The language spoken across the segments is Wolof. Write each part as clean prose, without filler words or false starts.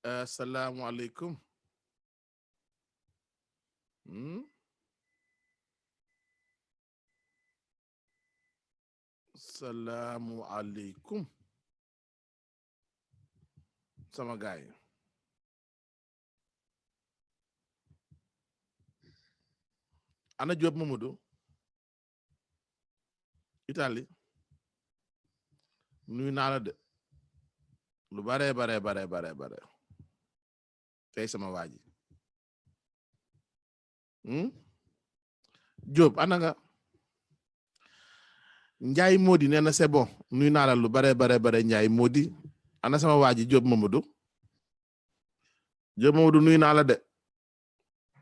Assalamu alaikum. Assalamu alaikum. Sama gaay. Ana Diop Mamadou. Italie. Nuyu naa la de. Lu bare. Tey sama waaji. Diop ana nga. Njaay Modi nee na c'est bon. Nuyu naa la lu bare Njaay Modi. Ana sama waaji Diop Mamadou. Diop Mamadou nuyu naa la de.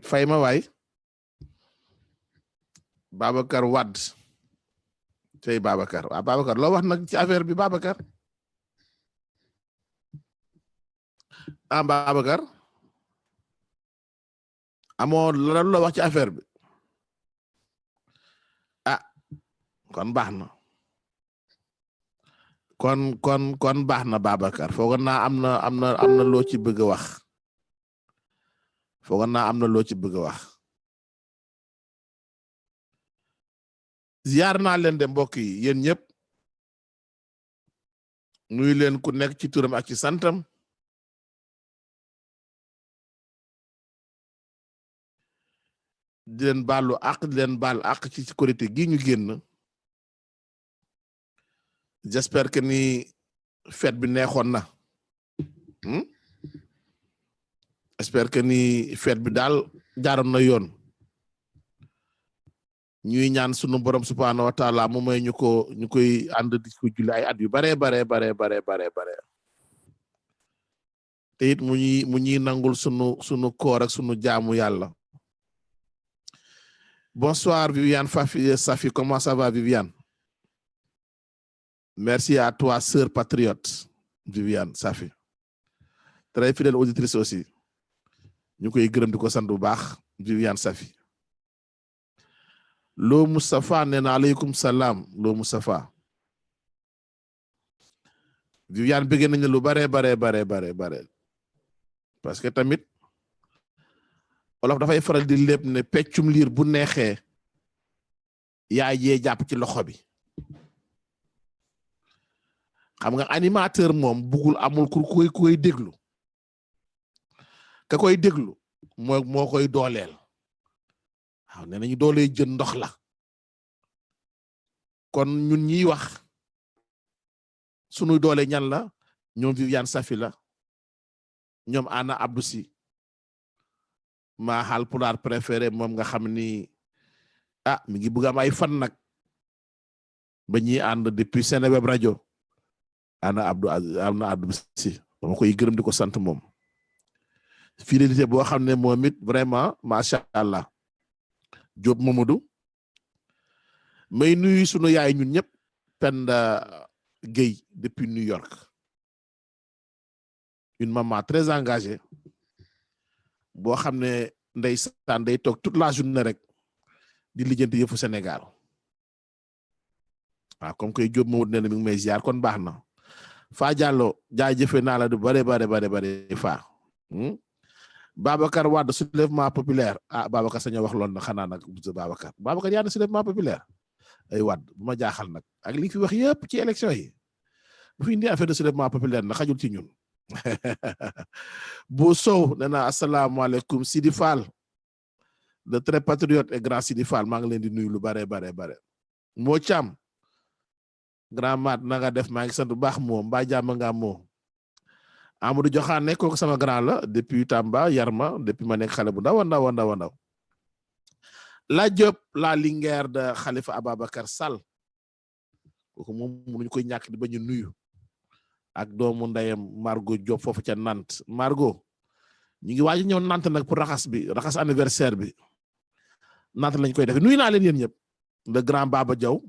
Fay ma waay. Babacar Wade. Tey Babacar. Waaw Babacar loo wax nag ci affaire bi Babacar. Babacar. Amoo lan la wax ci affaire bi. Kon baax na. kon baax na Babacar foogoon naa am na loo ci bëgg a wax. Foogoon naa am na loo ci bëgg a wax. Ziar naa leen de mbokk yi yéen ñëpp. nuyu leen ku nekk ci turam ak ci santam. di leen baalu àq di leen baal àq ci Korité gi ñu génn. J'espère que ni fête bi neexoon na. J'espère que ni fête bi daal jaaroon na yoon. ñuy ñaan sunu borom subhanahu wa taala mu may ñu koy ànd di ko julli ay at yu bare. te it mu ñuy nangul sunu koor ak sunu jaamu yàlla. Bonsoir Viviane Safi, comment ça va Viviane? Merci à toi sœur patriote Viviane Safi. Très fidèle auditrice aussi. ñu koy gërëm di ko sant bu baax Viviane Safi. Lo Moustapha nee na aleykum salaam Lo Moustapha. Viviane bëgg nañu lu bare. Parce que tamit wolof dafay faral di lépp ne peccum liir bu neexee yaay jee jàpp ci loxo bi. Xam nga animateur moom bugul amul ku koy déglu. Ka koy déglu moo koy dooleel. waaw nee nañu doole jën ndox la. kon ñun ñiy wax sunu doole ñan la ñoom Viviane Safi la ñoom Anna Abdou Sy ma Haalpulaar préféré moom nga xam ni mi ngi bëgg am ay fan nag ba ñuy ànd depuis Seneweb rajo Anna Abdou Sy dama koy gërëm di ko sant moom fidélité boo xam ne moom it vraiment macha allah. Diop Mamadou may nuyu sunu yaay ñun ñëpp Penda Gueye depuis New York, une maman très engagée boo xam ne ndeysaan day toog toute la journée rek di lijjanti yëfu Sénégal. waaw comme que Diop Mamadou nee na mi ngi may ziar kon baax na. Fa Diallo jaajëfe naa la du bare fa. Babacar Wade soulèvement populaire Babacar sañoo wax loolu na xanaa nag Babacar yaa na soulèvement populaire ay Wade bu ma jaaxal nag ak li fi wax yëpp ci élection yi bu fi indi affaire de soulèvement populaire na xajul ci ñun. bu Sow nee na asalaamaaleykum Sidi Fall le très patriote et grand Sidi Fall maa ngi leen di nuyu lu bare. moo Thiam grand mat na nga def maa ngi sant bu baax moo mbaa jàmm nga moo. Amadou Joxaane kooku sama grand la depuis Tamba Yarma depuis ma nekk xale bu ndaw. La Diop la Linguère de Khalifa Ababacar Sall kooku moom mënuñu koy ñàkk di bañu nuyu ak doomu ndeyam Margot Diop foofu ca Nantes. Margot ñu ngi waaj ñëw Nantes nag pour raxas anniversaire bi Nantes lañ koy def nuyu naa leen yéen ñëpp. le grand Baba Diaw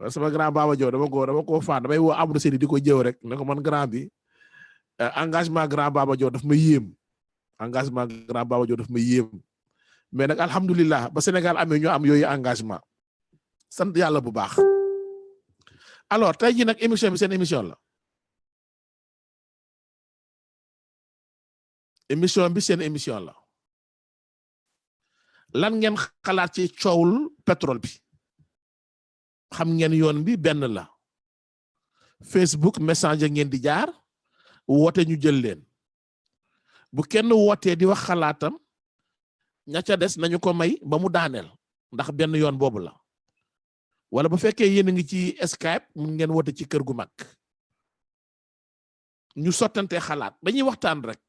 sama grand Baba Diaw dama ko faan damay woo Amadou Seydi di ko jëw rek ne ko man grand bi engagement grand Baba Diaw daf ma yéem mais nag alhamdulilah ba Sénégal amee ñu am yooyu engagement sant yàlla bu baax. alors tey jii nag émission bi seen émission la émission bi seen émission la lan ngeen xalaat ci coowul pétrole bi xam ngeen yoon bi benn la Facebook Messenger ngeen di jaar woote ñu jël leen bu kenn wootee di wax xalaatam ña ca des nañu ko may ba mu daaneel ndax benn yoon boobu la wala bu fekkee yéen a ngi ci Skype mun ngeen woote ci kër gu mag ñu sottante xalaat dañuy waxtaan rek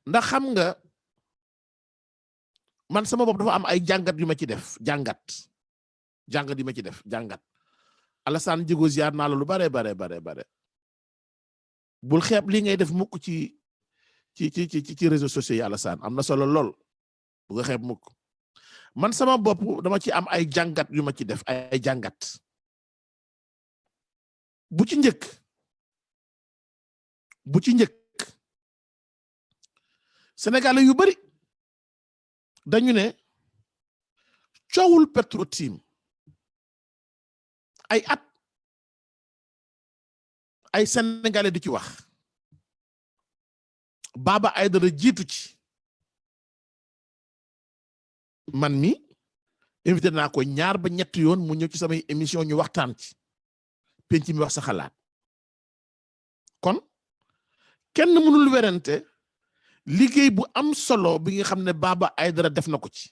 ndax xam nga man sama bopp dafa am ay jàngat yu ma ci def jàngat yu ma ci def jàngat Alassane Djigo ziar naa la lu bare bul xeeb li ngay def mukk ci réseaux sociaux yi Alassane am na solo lool bu nga xeeb mukk man sama bopp dama ci am ay jàngat yu ma ci def ay jàngat bu ci njëkk Sénégalais yu bari dañu ne coowul Petro-Tim ay at ay Sénégalais di ci wax Baba Aïdara jiitu ci man mi invité naa ko ñaar ba ñett yoon mu ñëw ci samay émission ñu waxtaan ci penc mi wax sa xalaat kon kenn mënul werante liggéey bu am solo bi nga xam ne Baba Aïdara def na ko ci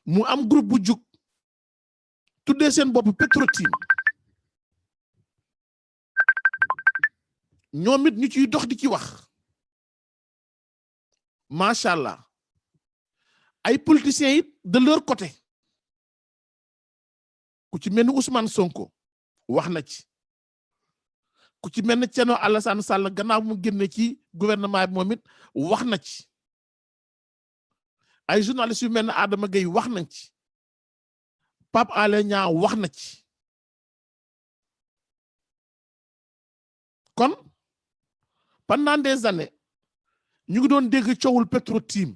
mu am groupe bu jug tuddee seen bopp Petro-Tim ñoom it ñu ciy dox di ci wax macha allah ay politiciens it de leur côté ku ci mel ni Ousmane Sonko wax na ci ku ci mel ni Thierno Alassane Sall gannaaw mu génne ci gouvernement bi moom it wax na ci ay journalistes yu mel ne Adama Gueye wax nañ ci Pape Alé Niang wax na ci kon pendant des années ñu ngi doon dégg coowul Petro-Tim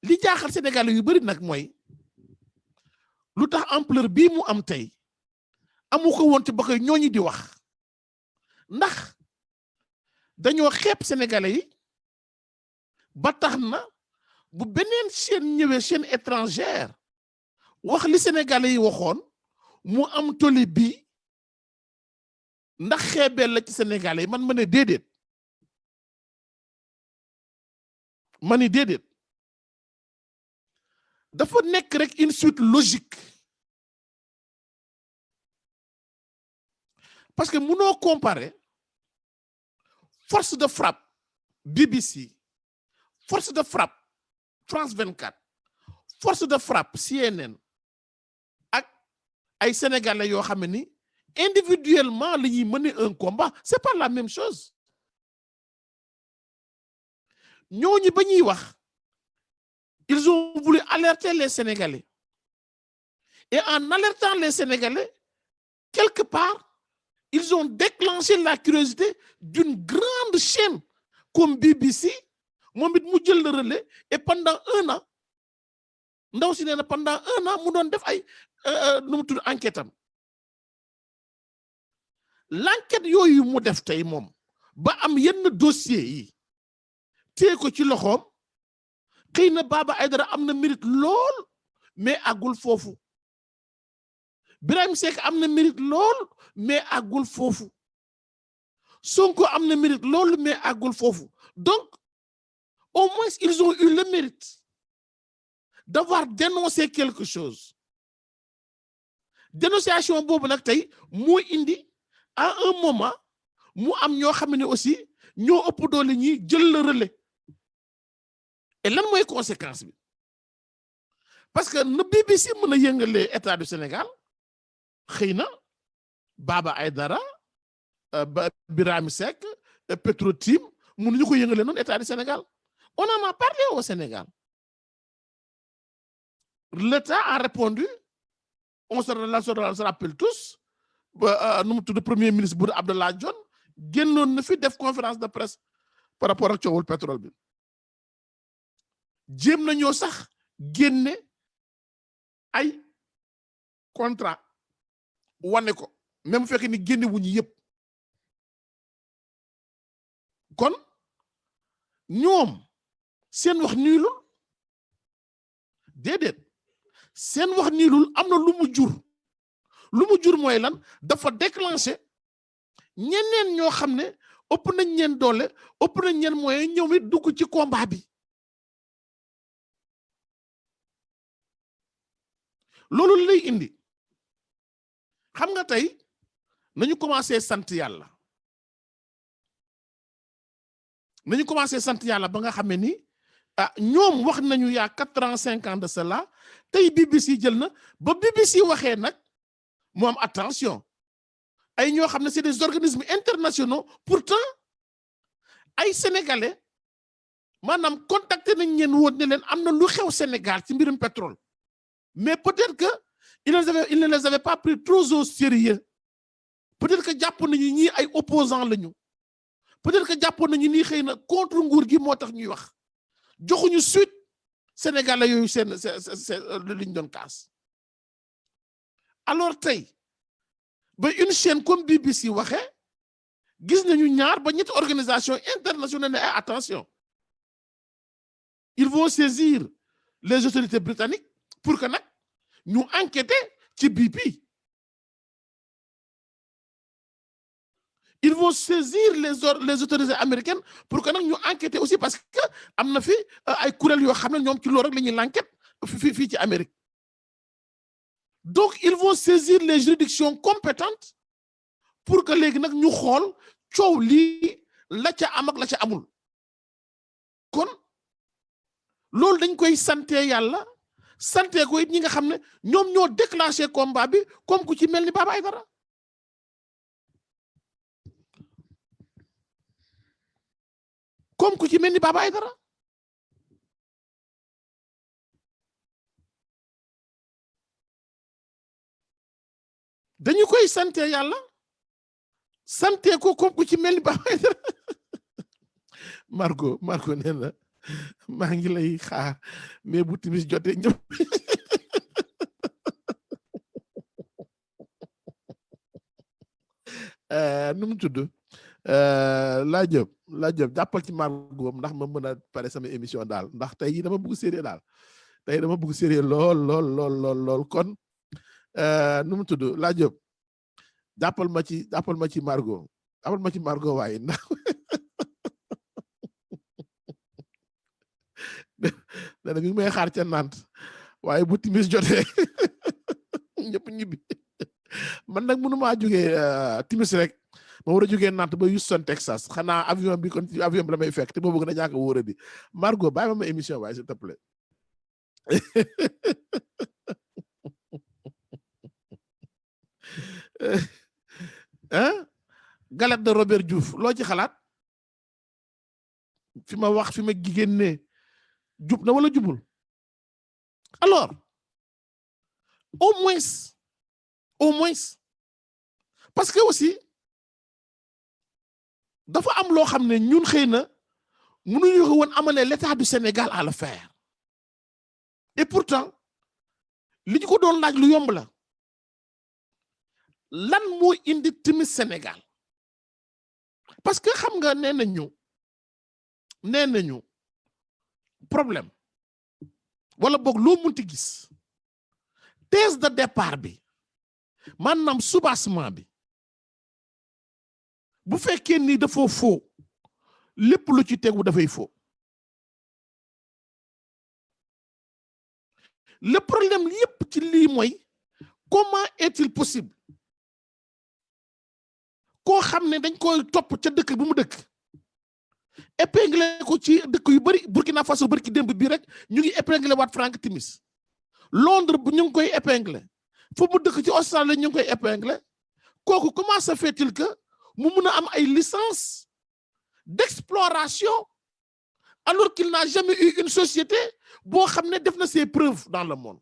li jaaxal Sénégalais yu bari nag mooy lu tax ampleur bii mu am tey amu ko woon ci ba koy ñooñu di wax ndax dañoo xeeb Sénégalais yi ba tax na bu beneen chaîne ñëwee chaîne étrangère wax li Sénégalais yi waxoon mu am toli bii ndax xeebeel la ci Sénégalais yi man ma ne déedéet dafa nekk rek une suite logique parce que mënoo comparer force de frappe BBC force de frappe France 24 force de frappe CNN ak ay Sénégalais yoo xam ne ni individuellement la ñuy mener un combat c'est pas la même chose ñooñu ba ñuy wax ils ont voulu alerter les Sénégalais et en alertant les Sénégalais quelque part ils ont déclenché la curiosité d'une grande chaîne comme BBC moom it mu jël le relais et pendant un an ndaw si nee na pendant un an mu doon def ay nu mu tudd enquête am l'enquête yooyu mu def tey moom ba am yenn dossier yi téye ko ci loxoom xëy na Baba Aïdara am na mérite lool mais àggul foofu Birahim Seck am na mérite lool mais àggul foofu Sonko am na mérite lool mais àggul foofu donc au moins ils ont eu le mérite d'avoir dénoncé quelque chose dénonciation boobu nag tey moo indi à un moment mu am ñoo xam ne aussi ñoo ëpp doole ñi jël le relais et lan mooy conséquence bi parce que na BBC mën a yëngalee état du Sénégal xëy na Baba Aïdara Birahim Seck Petro-Tim mënuñu ko yëngalee noonu état du Sénégal on en a parlé au Sénégal l'État a répondu on se rappelle tous nu mu tudd premier ministre Boun Abdallah Dionne génnoon na fi def conférence de presse par rapport ak coowul pétrole bi jéem nañoo sax génne ay contrat wane ko même bu fekkee ni génne wuñu yëpp kon ñoom seen wax niilul déedéet seen wax niilul am na lu mu jur mooy lan dafa déclencher ñeneen ñoo xam ne ëpp nañ ñeen doole ëpp nañ ñeen moyen ñoom it dugg ci combat bi loolu lay indi xam nga tey nañu commencé sant yàlla ba nga xam ne ni ñoom wax nañu yaa 4 ans 5 ans de cela tey BBC jël na ba BBC waxee nag mu am attention ay ñoo xam ne c'est des organismes internationaux pourtant ay sénégalais maanaam contacté nañ ñeen woon ne leen am na lu xew Sénégal ci mbirum pétrole mais peut-être que il ne les avait pas pris trop au sérieux peut-être que jàpp nañu ñii ay opposants lañu peut-être que jàpp nañu nii xëy na contre nguur gi moo tax ñuy wax joxuñu suite sénégalais yooyu seen liñ doon kaas alors tey ba une chaîne comme BBC waxee gis nañu ñaar ba ñetti organisation internationale ne attention ils vont saisir les autorités britanniques pour que nag ñu enquêter ci BP ils vont saisir les autorités américaines pour que nag ñu enquêter aussi parce que am na fi ay kuréel yoo xam ne ñoom ci loolu rek la ñuy l'enquête fii ci Amérique donc ils vont saisir les juridictions compétentes pour que léegi nag ñu xool coow lii la ca am ak la ca amul kon loolu dañ koy sante yàlla sante ko it ñi nga xam ne ñoom ñoo déclenché combat bi comme ku ci mel ni Baba Aïdara dañu koy sante yàlla sante ko comme ku ci mel ni Baba Aïdara Margot nee na maa ngi lay xaar mais bu timis jotee ñëpp nu mu tudd laa jëb jàppal ci Margot ndax ma mën a pare sama émission daal ndax tey dama bëgg série lool kon nu mu tudd laa jëb jàppal ma ci Margot waaye ndax dana mi ngi may xaar ca Nantes waaye bu timis jotee ñëpp ñibbi man nag mënumaa jógee timis rek ma war a jógee Nantes ba Houston Texas xanaa avion bi la may fekk te boobu gën a ñàkk a wóor di Margot bàyyi ma émission waaye s'il te plaît galette de Robert Diouf loo ci xalaat fi ma génne jub na wala jubul alors au moins parce que aussi dafa am loo xam ne ñun xëy na mënuñu ko woon amalee l'État du Sénégal à le faire et pourtant li ñu ko doon laaj lu yomb la lan moo indi timis Sénégal parce que xam nga nee nañu problème wala boog loo munti gis thèse de départ bi maanaam soubassement bi bu fekkee ni dafa faux lépp lu ci tegu dafay faux le problème yépp ci lii mooy comment est-il possible koo xam ne dañ koy topp ca dëkk bu mu dëkk épinglé ko ci dëkk yu bari Burkina Faso bari ki démb bi rek ñu ngi épinglé waat Frank Timis Londres bu ñu ngi koy épinglé fu mu dëkk ci Australie ñu ngi koy épinglé kooku comment se fait-il que mu mun a am ay licence d'exploration alors qu'il n'a jamais eu une société boo xam ne def na ses preuves dans le monde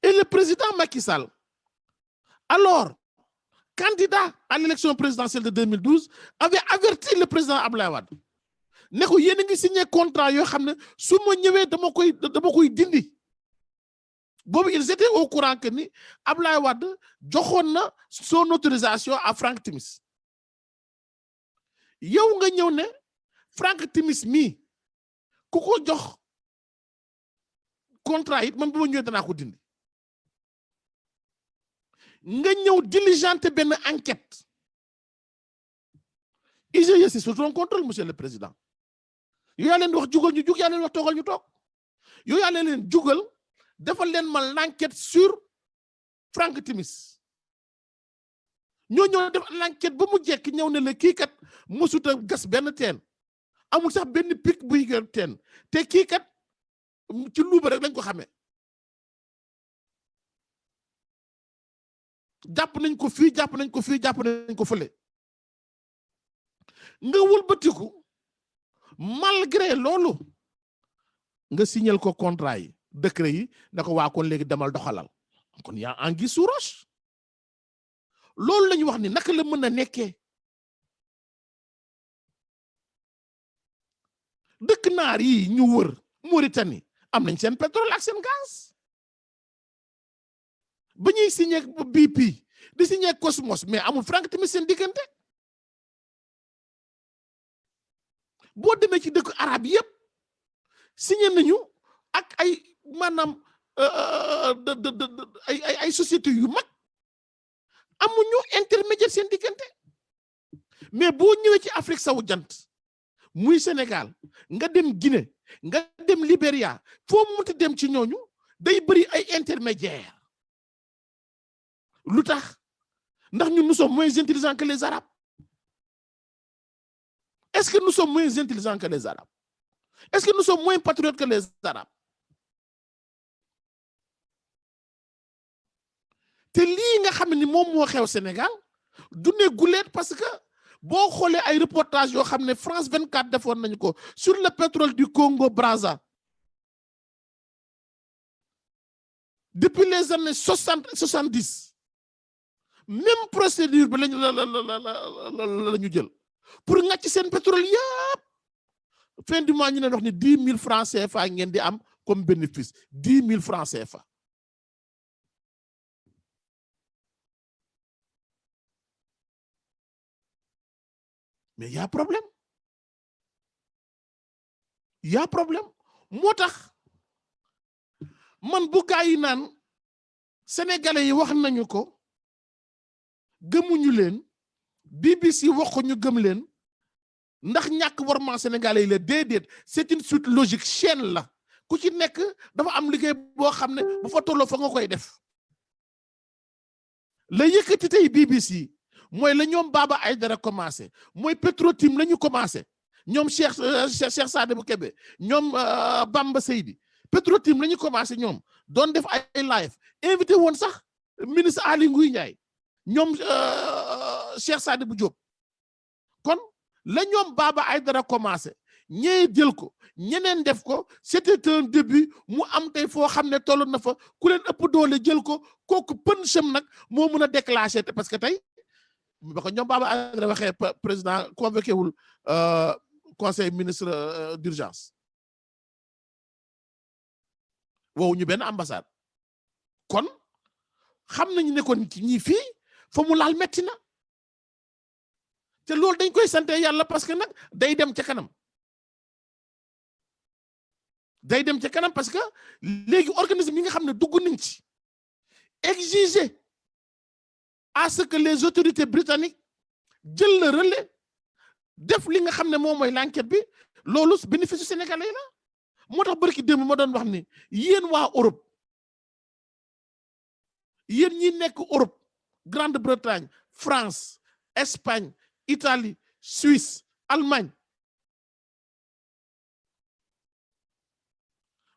et le président Macky Sall alors candidat à l'élection présidentielle de 2012 avait averti le président Abdoulaye Wade ne ko yéen a ngi signé contrat yoo xam ne su ma ñëwee dama koy dindi boobu ils étaient au courant que ni Ablaye Wade joxoon na son autorisation à Frank Timis yow nga ñëw ne Frank Timis mii ku ko jox contrat it man bu ma ñëwee danaa ko dindi nga ñëw diligenter benn enquête IGE c'est sous ton contrôle monsieur le président yow yaa leen wax jugal ñu jug yaa leen wax toogal ñu toog yow yaa leen jugal defal leen ma l'enquête sur Frank Timis ñoo ñëw def l'enquête ba mu jekk ñëw ne la kii kat mësuta gas benn teen amul sax benn pic buy gas teen te kii kat ci luuba rek lañ ko xamee jàpp nañ ko fii jàpp nañ ko fii jàpp nañ ko fële nga wëlbatiku malgré loolu nga signal ko contrat yi décret yi ne ko waa kon léegi demal doxalal kon yaa anguille sous roche loolu la ñu wax ni naka la mën a nekkee dëkk naar yi ñu wër Mauritanie am nañ seen pétrole ak seen gaz ba ñuy signé BP di signé Cosmos mais amul Frank Timis seen diggante boo demee ci dëkk arab yëpp signé nañu ak ay maanaam ay société yu mag amuñu intermédiaire seen diggante mais boo ñëwee ci Afrique sowu jant muy Sénégal nga dem Guinée nga dem Libéria foo munti dem ci ñooñu day bëri ay intermédiaire lu tax ndax ñun nous sommes moins intelligents que les Arabes est-ce que nous sommes moins intelligents que les Arabes est-ce que nous sommes moins patriotes que les Arabes te lii nga xam ni moom moo xew Sénégal du ne guleet parce que boo xoolee ay reportage yoo xam ne France 24 defoon nañu ko sur le pétrole du Congo Brazza depuis les années 70 même procédure bi lañu la ñu jël pour ngàcc seen pétrole yëpp fin du mois ñu ne wax ni 10 000 francs CFA ngeen di am comme bénéfice 10 000 francs CFA mais y a problème moo tax man bu gaa yi naan sénégalais yi wax nañu ko gëmuñu leen BBC wax ko ñu gëm leen ndax ñàkk warma sénégalais yi la déedéet c'est une suite logique chaîne la ku ci nekk dafa am liggéey boo xam ne bu fa tolloo fa nga koy def la yëkkati tey BBC mooy la ñoom Baba Aïdara commencé mooy Petrotim la ñu commencé ñoom Cheikh Sadibou Kébé ñoom Bamba Seydi Petrotim la ñu commencé ñoom doon def ay live invité woon sax ministre Aly Ngouille Ndiaye ñoom Cheikh Sadibou Diop kon la ñoom Baba Aïdara commencé ñee jël ko ñeneen def ko c'était un début mu am tey foo xam ne toll na fa ku leen ëpp doole jël ko kooku pëncham nag moo mën a déclencher parce que tey ba ko ñoom Baba Aïdara waxee président convoqué wul conseil ministre d'urgence woowu ñu benn ambassade kon xam nañu ne kon ñi fii fa mu laal metti na te loolu dañ koy sante yàlla parce que nag day dem ca kanam parce que léegi organisme yi nga xam ne dugg nañ ci exiger à ce que les autorités britanniques jël le relais def li nga xam ne moom mooy l'enquête bi loolu bénéfice sénégalais la moo tax barki démb ma doon wax ni yéen waa Europe yéen ñi nekk Europe Grande-Bretagne France Espagne Italie Suisse Allemagne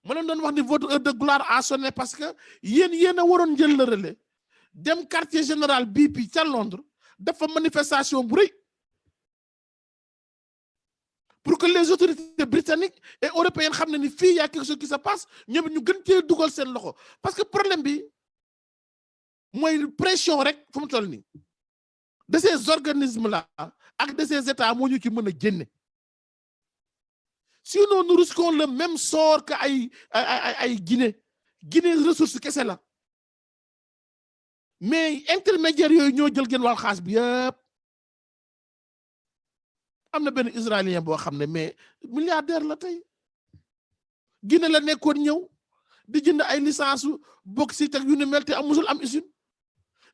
ma leen doon wax ni votre heure de gloire a sonné parce que yéen a waroon jël le relais dem quartier général BP ca Londres dafa manifestation bu rëy pour que les autorités britanniques et européennes xam ne ni fii y a quelque chose qui se passe ñoom ñu gën cee dugal seen loxo parce que problème bi mooy pression rek fu mu toll nii de ces organismes là ak de ces états moo ñu ci mën a génne sinon nous risquons le même sort que ay Guinée ressource kese la mais intermédiaire yooyu ñoo jël gën wàll xaas bi yëpp am na benn israélien boo xam ne mais milliardaire la tey Guinée la nekkoon ñëw di jënd ay licence bauxite ak yu ni mel te musul am usine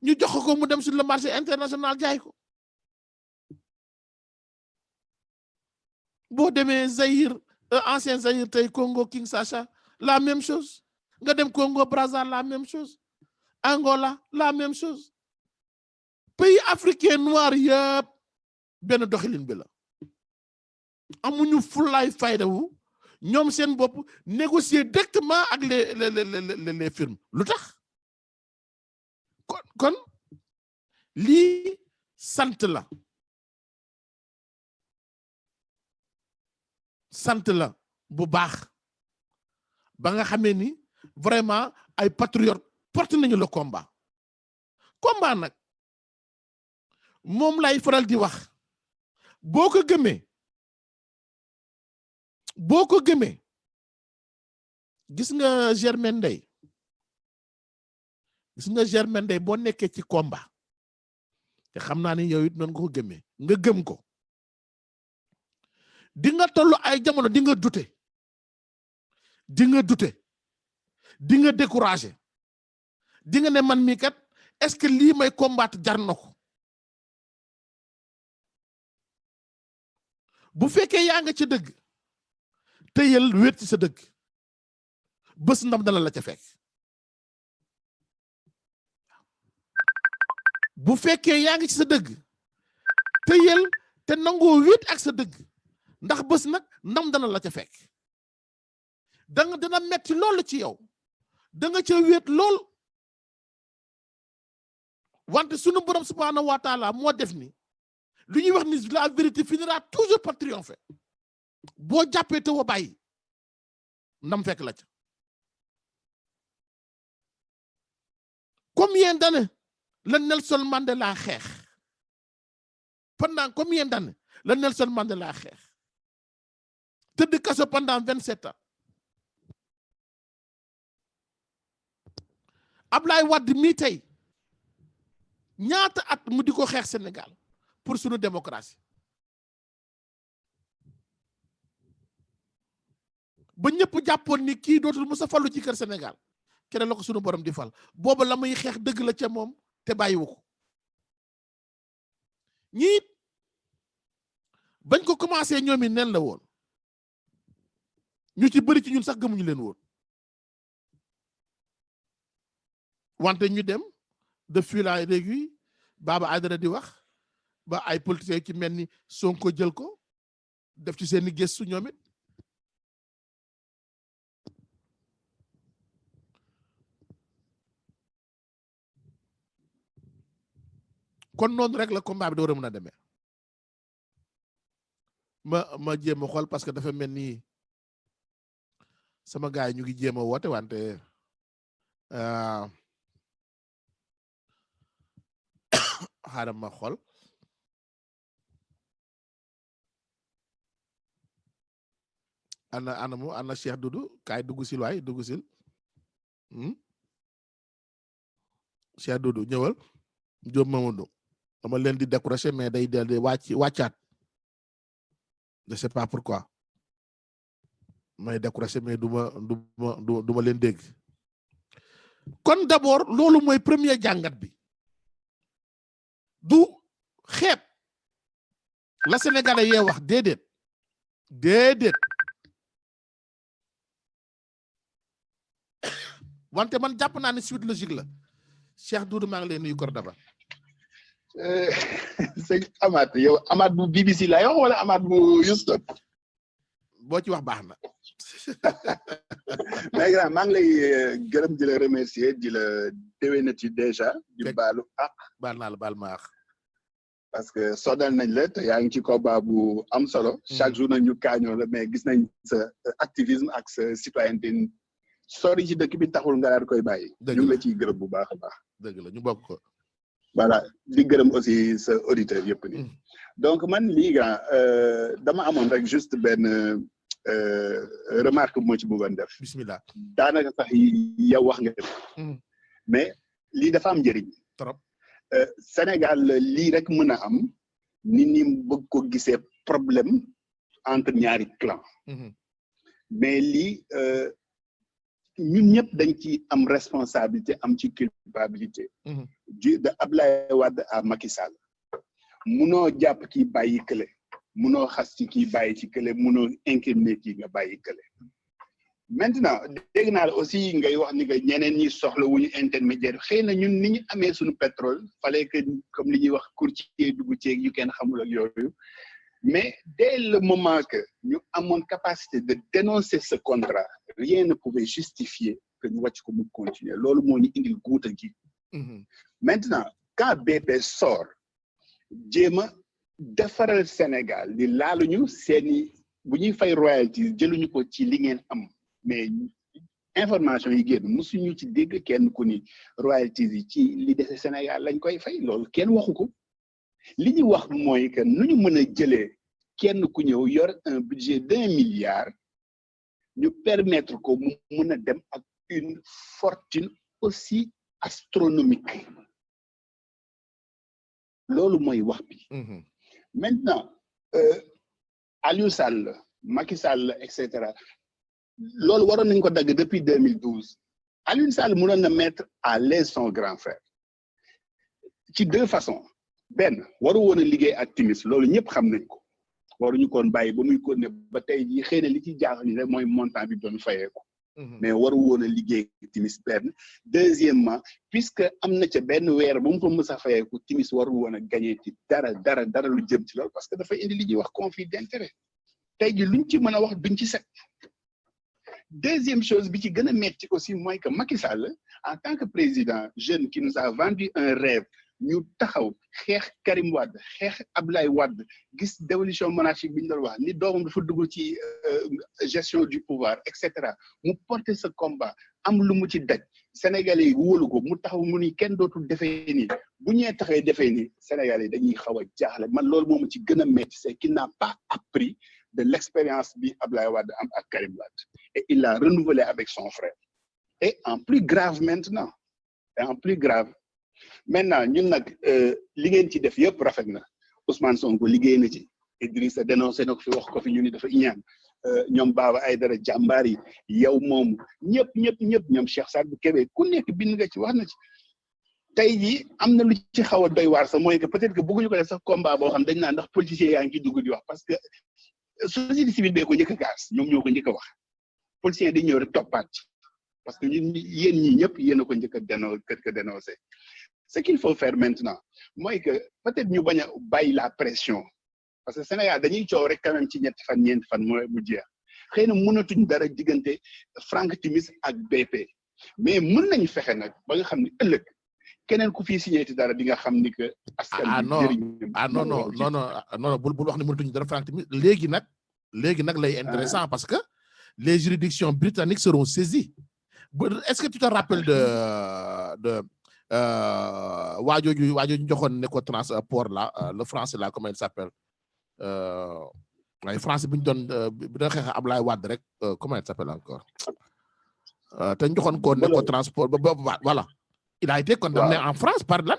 ñu jox ko mu dem sur le marché international jaay ko boo demee Zaïre ancien Zaïre tey Congo Kinshasa la même chose nga dem Congo Brazza la même chose Angola la même chose pays africain noir yëpp benn doxalin bi la amuñu fulaay fayda wu ñoom seen bopp négocier directement ak les firmes lu tax kon lii sant la bu baax ba nga xamee ni vraiment ay patriotes porte nañu le combat nag moom lay faral di wax boo ko gëmee gis nga Germaine Ndeye boo nekkee ci combat te xam naa ni yow it noonu nga ko gëmee nga gëm ko di nga tollu ay jamono di nga dute di nga découragé di nga ne man mii kat est-ce que lii may combattre jar na ko bu fekkee yaa nga ci dëgg tëyal wéet ci sa dëgg bés ndam dana la ca fekk bu fekkee yaa ngi ci sa dëgg tëyal te nangoo wéet ak sa dëgg ndax bés nag ndam dana la ca fekk dana metti loolu ci yow da nga ca wéet lool wante sunu borom subhanahu wa taala moo def ni lu ñuy wax ni la vérité finira toujours par triompher boo jàppee te wa bàyyi ndam fekk la ca combien d'années la Nelson Mandela xeex pendant combien d'années la Nelson Mandela xeex tëdd kaso pendant 27 ans Ablaye Wade mi tey ñaata at mu di ko xeex Sénégal pour sunu démocratie ba ñëpp jàppoon ni kii dootul musa fallu ci kër Sénégal keneen la ko sunu borom di fal booba la muy xeex dëgg la ca moom te bàyyiwu ko ñiit bañ ko commencé ñoom it nen la woon ñu ci bëri ci ñun sax gëmuñu leen woon wante ñu dem de fil en aiguille Baba Aïdara di wax ba ay politiciens ci mel ni Sonko jël ko def ci seeni gëstu ñoom it kon noonu rek la combat bi da war a mën a demee ma jéem a xool parce que dafa mel ni sama gars yi ñu ngi jéem a woote wante xaaral ma xool ana Cheikh Doudou kaay dugg sil waay dugg sil Cheikh Doudou ñëwal Diop Mamadou dama leen di décrocher mais day del di wàccaat je sais pas pourquoi may décrocher mais duma leen dégg kon d'abord loolu mooy premier jàngat bi du xeeb la Sénégalais yee wax déedéet wante man jàpp naa ne suite logique la Cheikh Doudou maa ngi lay nuyu Cordoba. sëñ Amath yow Amath bu BBC lay wax wala Amath bu Houston. boo ci wax baax na. mais grand maa ngi lay gërëm di la remercier di la déwénati déjà. di baalu ak. baal naa la baal ma ak. parce que sonal nañ la te yaa ngi ci combat bu am solo. chaque jour nag ñu kaañoo la mais gis nañ sa activisme ak sa citoyenneté sori ci dëkk bi taxul nga daal koy bàyyi. ñu ngi la ciy gërëm bu baax a baax. dëgg la ñu bokk ko. voilà di gërëm aussi sa auditeur yëpp ni donc man lii grand dama amoon rek juste benn remarque bu ma ci bëggoon def. bismillah. daanaka sax yow wax nga def. mais lii dafa am njëriñ. trop. Sénégal lii rek mën a am nit ñi bëgg ko gisee problème entre ñaari clan. mais lii ñun ñëpp dañ ci am responsabilité am ci culpabilité. de Ablaye Wade à Macky Sall. munoo jàpp kii bàyyi kële. munoo xas ci kii bàyyi ci kële munoo incriminer kii nga bàyyi kële. maintenant dégg naa la aussi ngay wax ni que ñeneen ñi soxla wuñu intermédiaire xëy na ñun ni ñu amee suñu pétrole fallait que comme li ñuy wax courtier dugg ceeg yu kenn xamul ak yooyu mais dès le moment que ñu amoon capacité de dénoncer ce contrat rien ne pouvait justifier que ñu wàcc ko mu continuer loolu moo ñu indil guuta gi. maintenant quand BP sort jéem a defaral Sénégal di laaluñu seeni bu ñuy fay royalties jëluñu ko ci li ngeen am. mais information yi génn musuñu ci dégg kenn ku ni royalties yi ci li dese Sénégal lañ koy fay loolu kenn waxu ko li ñu wax mooy que nu ñu mën a jëlee kenn ku ñëw yor un budget d'1 milliard ñu permettre ko mu mën a dem ak une fortune aussi astronomique loolu mooy wax bi. maintenant Aliou Sall Macky Sall et cetera. loolu waroon nañu ko dagg depuis 2012 Aliou Sall mënoon na mettre à l'aise son grand frère ci deux façons benn waru woon a liggéey ak Timis loolu ñëpp xam nañ ko waruñu koon bàyyi ba muy continuer ba tey jii xëy na li ci jaaxal ni rek mooy montant bi doon fayeeku mais waru woon a liggéey ak Timis benn deuxièmement puisque am na ca benn weer ba mu ko mës a fayeeku Timis waru woon a gagné ci dara lu jëm ci loolu parce que dafa indi li ñuy wax conflit d'intérêt tey jii luñ ci mën a wax duñ ci set. Deuxième chose bi ci gën a metti aussi mooy que Macky Sall en tant que président jeune qui nous a vendu un rêve ñu taxaw xeex Karim Wade xeex Abdoulaye Wade gis dévolution monarchique bi ñu doon wax ni doomam dafa dugg ci gestion du pouvoir et cetera mu porter ce combat am lu mu ci daj Sénégalais yi wóolu ko mu taxaw mu ni kenn dootul defee nii bu ñee taxee defee nii Sénégalais yi dañuy xaw a jaaxle man loolu moom ci gën a metti c'est qu'il n'a pas appris de l'expérience bi Abdoulaye Wade am ak Karim Wade et il l'a renouvelé avec son frère et en plus grave maintenant ñun nag li ngeen ci def yëpp rafet na Ousmane Sonko liggéey na ci Idrissa dénoncé na ko fi wax ko fi ñu ni dafa iñaan ñoom Baba Aïdara jàmbaar yi yow moom ñëpp ñoom Cheikh Sadou Kébé ku nekk bind nga ci wax na ci tey jii am na lu ci xaw a doy waar sax mooy que peut-être que bëgguñu ko def sax combat boo xam dañ naan ndax politiciens yaa ngi ci dugg di wax parce que société civile bee ko njëkk a kaas ñoom ñoo ko njëkk a wax politiciens di ñëw rek toppaat parce que ñun yéen ñi ñëpp yéen a ko njëkk a dénoncé ce qu'il faut faire maintenant mooy que peut-être ñu bañ a bàyyi la pression parce que Sénégal dañuy coow rek quand même ci ñeenti fan ñeenti fan mooy mu jeex xëy na mënatuñ dara diggante Franck Timis ak BP mais mën nañ fexe nag ba nga xam ni ëllëg keneen ku fi signé ci dara di nga xam ni que. askan non bul wax ne mënatuñu dara Franck Timis léegi nag lay intéressant parce que les juridictions britanniques seront saisies est-ce que tu te rappelles de waajooju joxoon ne ko transport là le français là comment il s'appelle waaye français bi ñu doon bi doon xeex Ablaye Wade rek comment il s'appelle encore te ñu joxoon ko ne ko transport voilà il a été condamné en France par lan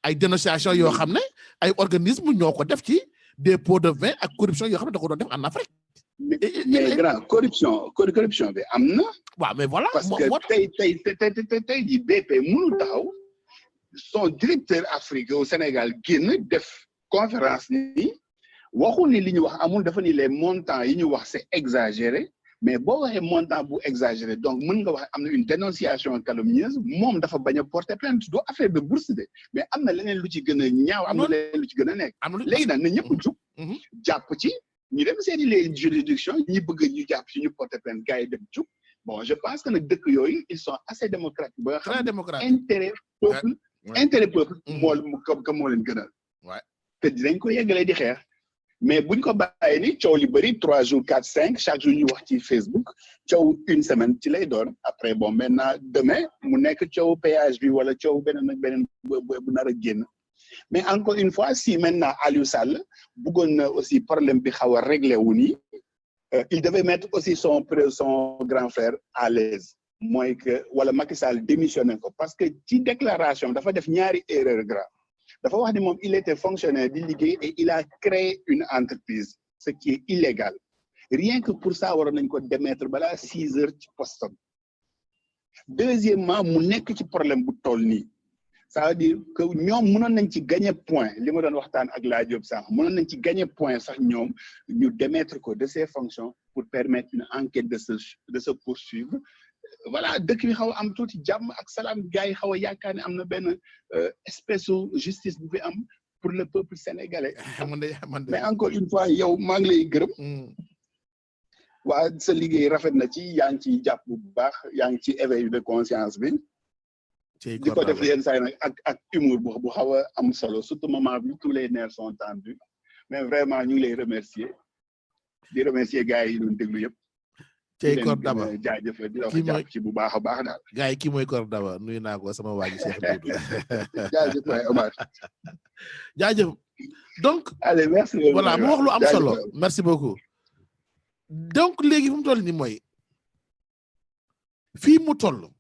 ay dénonciations yoo xam ne ay organismes ñoo ko def ci dépôt de vin ak corruption yoo xam ne da ko doon def en Afrique. mais grand corruption bi am na. waaw mais voilà. parce que tey jii BP mënul taxaw son directeur Afrique au Sénégal génn def conférence ni waxul ni li ñu wax amul dafa ni les montants yi ñu wax c'est exagéré mais boo waxee montant bu exagéré donc mën nga wax am na une dénonciation calomnieuse moom dafa bañ a porter plainte du affaire de bourse de mais am na leneen lu ci gën a ñaaw am na leneen lu ci gën a nekk. léegi nag na ñëpp jug jàpp ci. ñu dem seeni les juridictions ñi bëgg ñu jàpp ci ñu porter plainte gars yi dem jug bon je pense que nag dëkk yooyu ils sont assez démocratiques ba nga xam intérêt peuple moo leen gënal te dinañ ko yeggalee di xeex mais buñ ko bàyyee ni coow li bëri 3 jours 4 5 chaque jour ñu wax ci Facebook coow une semaine ci lay doon après bon maintenant demain mu nekk coow péage bi wala coow beneen bu nar a génn mais encore une fois si maintenant Aliou Sall bëggoon na aussi problème bi xaw a réglé wu nii il devait mettre aussi son grand frère à l'aise mooy que wala Macky Sall démissionné ko parce que ci déclaration dafa def ñaari erreur grave dafa wax ni moom il était fonctionnaire di liggéey et il a créé une entreprise ce qui est illégal rien que pour ça waroon nañ ko démettre balaa 6 heures ci postam deuxièmement mu nekk ci problème bu toll nii ça veut dire que ñoom mënoon nañ ci gagner point li ma doon waxtaan ak laa Diop sax mënoon nañ ci gagner point sax ñoom ñu démettre ko de ses fonctions pour permettre une enquête de se poursuivre voilà dëkk bi xaw a am tuuti jàmm ak salaam gars yi xaw a yaakaar ne am na benn espèce de justice bu fi am pour le peuple sénégalais. mais encore une fois yow maa ngi lay gërëm. waa sa liggéey rafet na ci yaa ngi ciy jàpp bu baax yaa ngi ci éveil de conscience bi. di ko def yenn saa yi nag ak humour bu xaw a am solo surtout moment bi tous les nerfs sont tendus mais vraiment ñu ngi lay remercier di remercier gars yi doon déglu yëpp. Cey Kor Daba jaajëf di la wax jàpp ci bu baax a baax daal. gars yi kii mooy Kor Daba nuyu naa ko sama waa ji Cheikh Doudou. jaajëf waay Omar. jaajëf donc. allez merci. voilà mu wax lu am solo merci beaucoup. donc léegi fu mu toll nii mooy fii mu toll.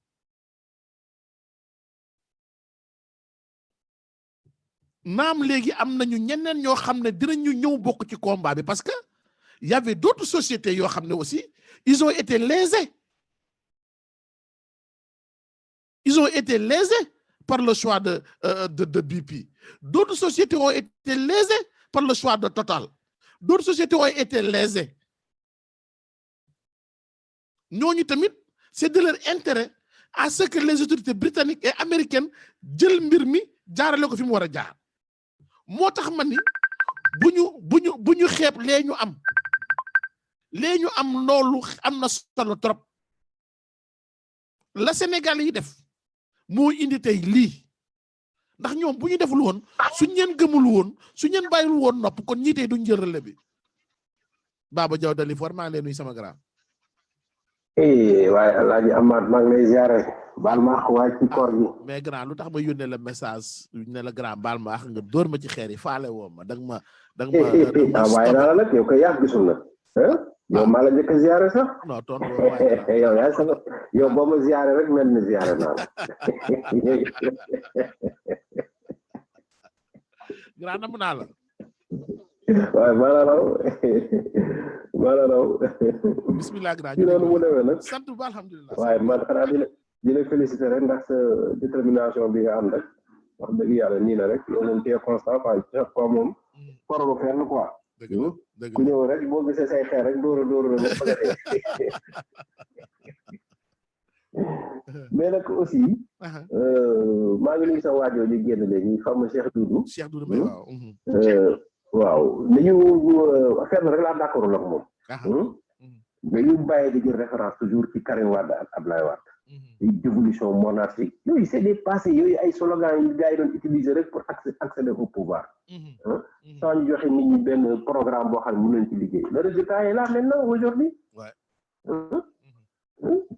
naam léegi am nañu ñeneen ñoo xam ne dinañu ñëw bokk ci combat bi parce que y avait d'autres sociétés yoo xam ne aussi ils ont été lésés par le choix de BP. D'autres sociétés ont été lésées par le choix de Total. D'autres sociétés ont été lésées. ñooñu tamit c'est de leur intérêt à ce que les autorités britanniques et américaines jël mbir mi jaarale ko fi mu war a jaar. moo tax man ni bu ñu xeeb lee ñu am loolu am na solo trop la Sénégal yi def moo indi tey lii ndax ñoom bu ñu deful woon suñ leen gëmul woon suñ leen bàyyil woon nopp kon ñii tey duñ jël relais bi Baba Diaw Dalifort maa ngi lay nuyu sama grand. waaye Alaaji Amath maa ngi lay ziare baal ma wax waay ci koor gi. mais grand lu tax ma yónnee la message ne la grand baal ma wax nga dóor ma ci xeer yi faale woo ma danga ma waaye naa la nag yow koy yàgg gisul na yow maa la njëkk a ziare sax. non tontu yow yaa sama yow boo ma ziare rek mel ni ziare naa la. grand namm naa la. waaye maa la raw bismillah grand ci noonu mu demee nag sant bu alhamdulilah waaye man xanaa di la féliciter rek ndax sa détermination bi nga am rek wax dëgg yàlla nii la rek yow moom tee constant quoi chaque fois moom faralu fenn quoi ku ñëw rek boo gisee say xeer rek dóor la mais nag aussi maa ngi nuyu sa waajoo ñu génn léegi xam nga Cheikh Doudou may waaw nañu affaire rek laa d'accord ak moom dañu bàyyi di jël référence toujours ci Karim Wade ak Abdoulaye Wade dévolution monarchique yooyu c'est des passés yooyu ay slogan yi gars yi doon utiliser rek pour accéder au pouvoir sans ñu joxe nit ñi benn programme boo xam ne mën nañ ci liggéey le résultat est là maintenant aujourd'hui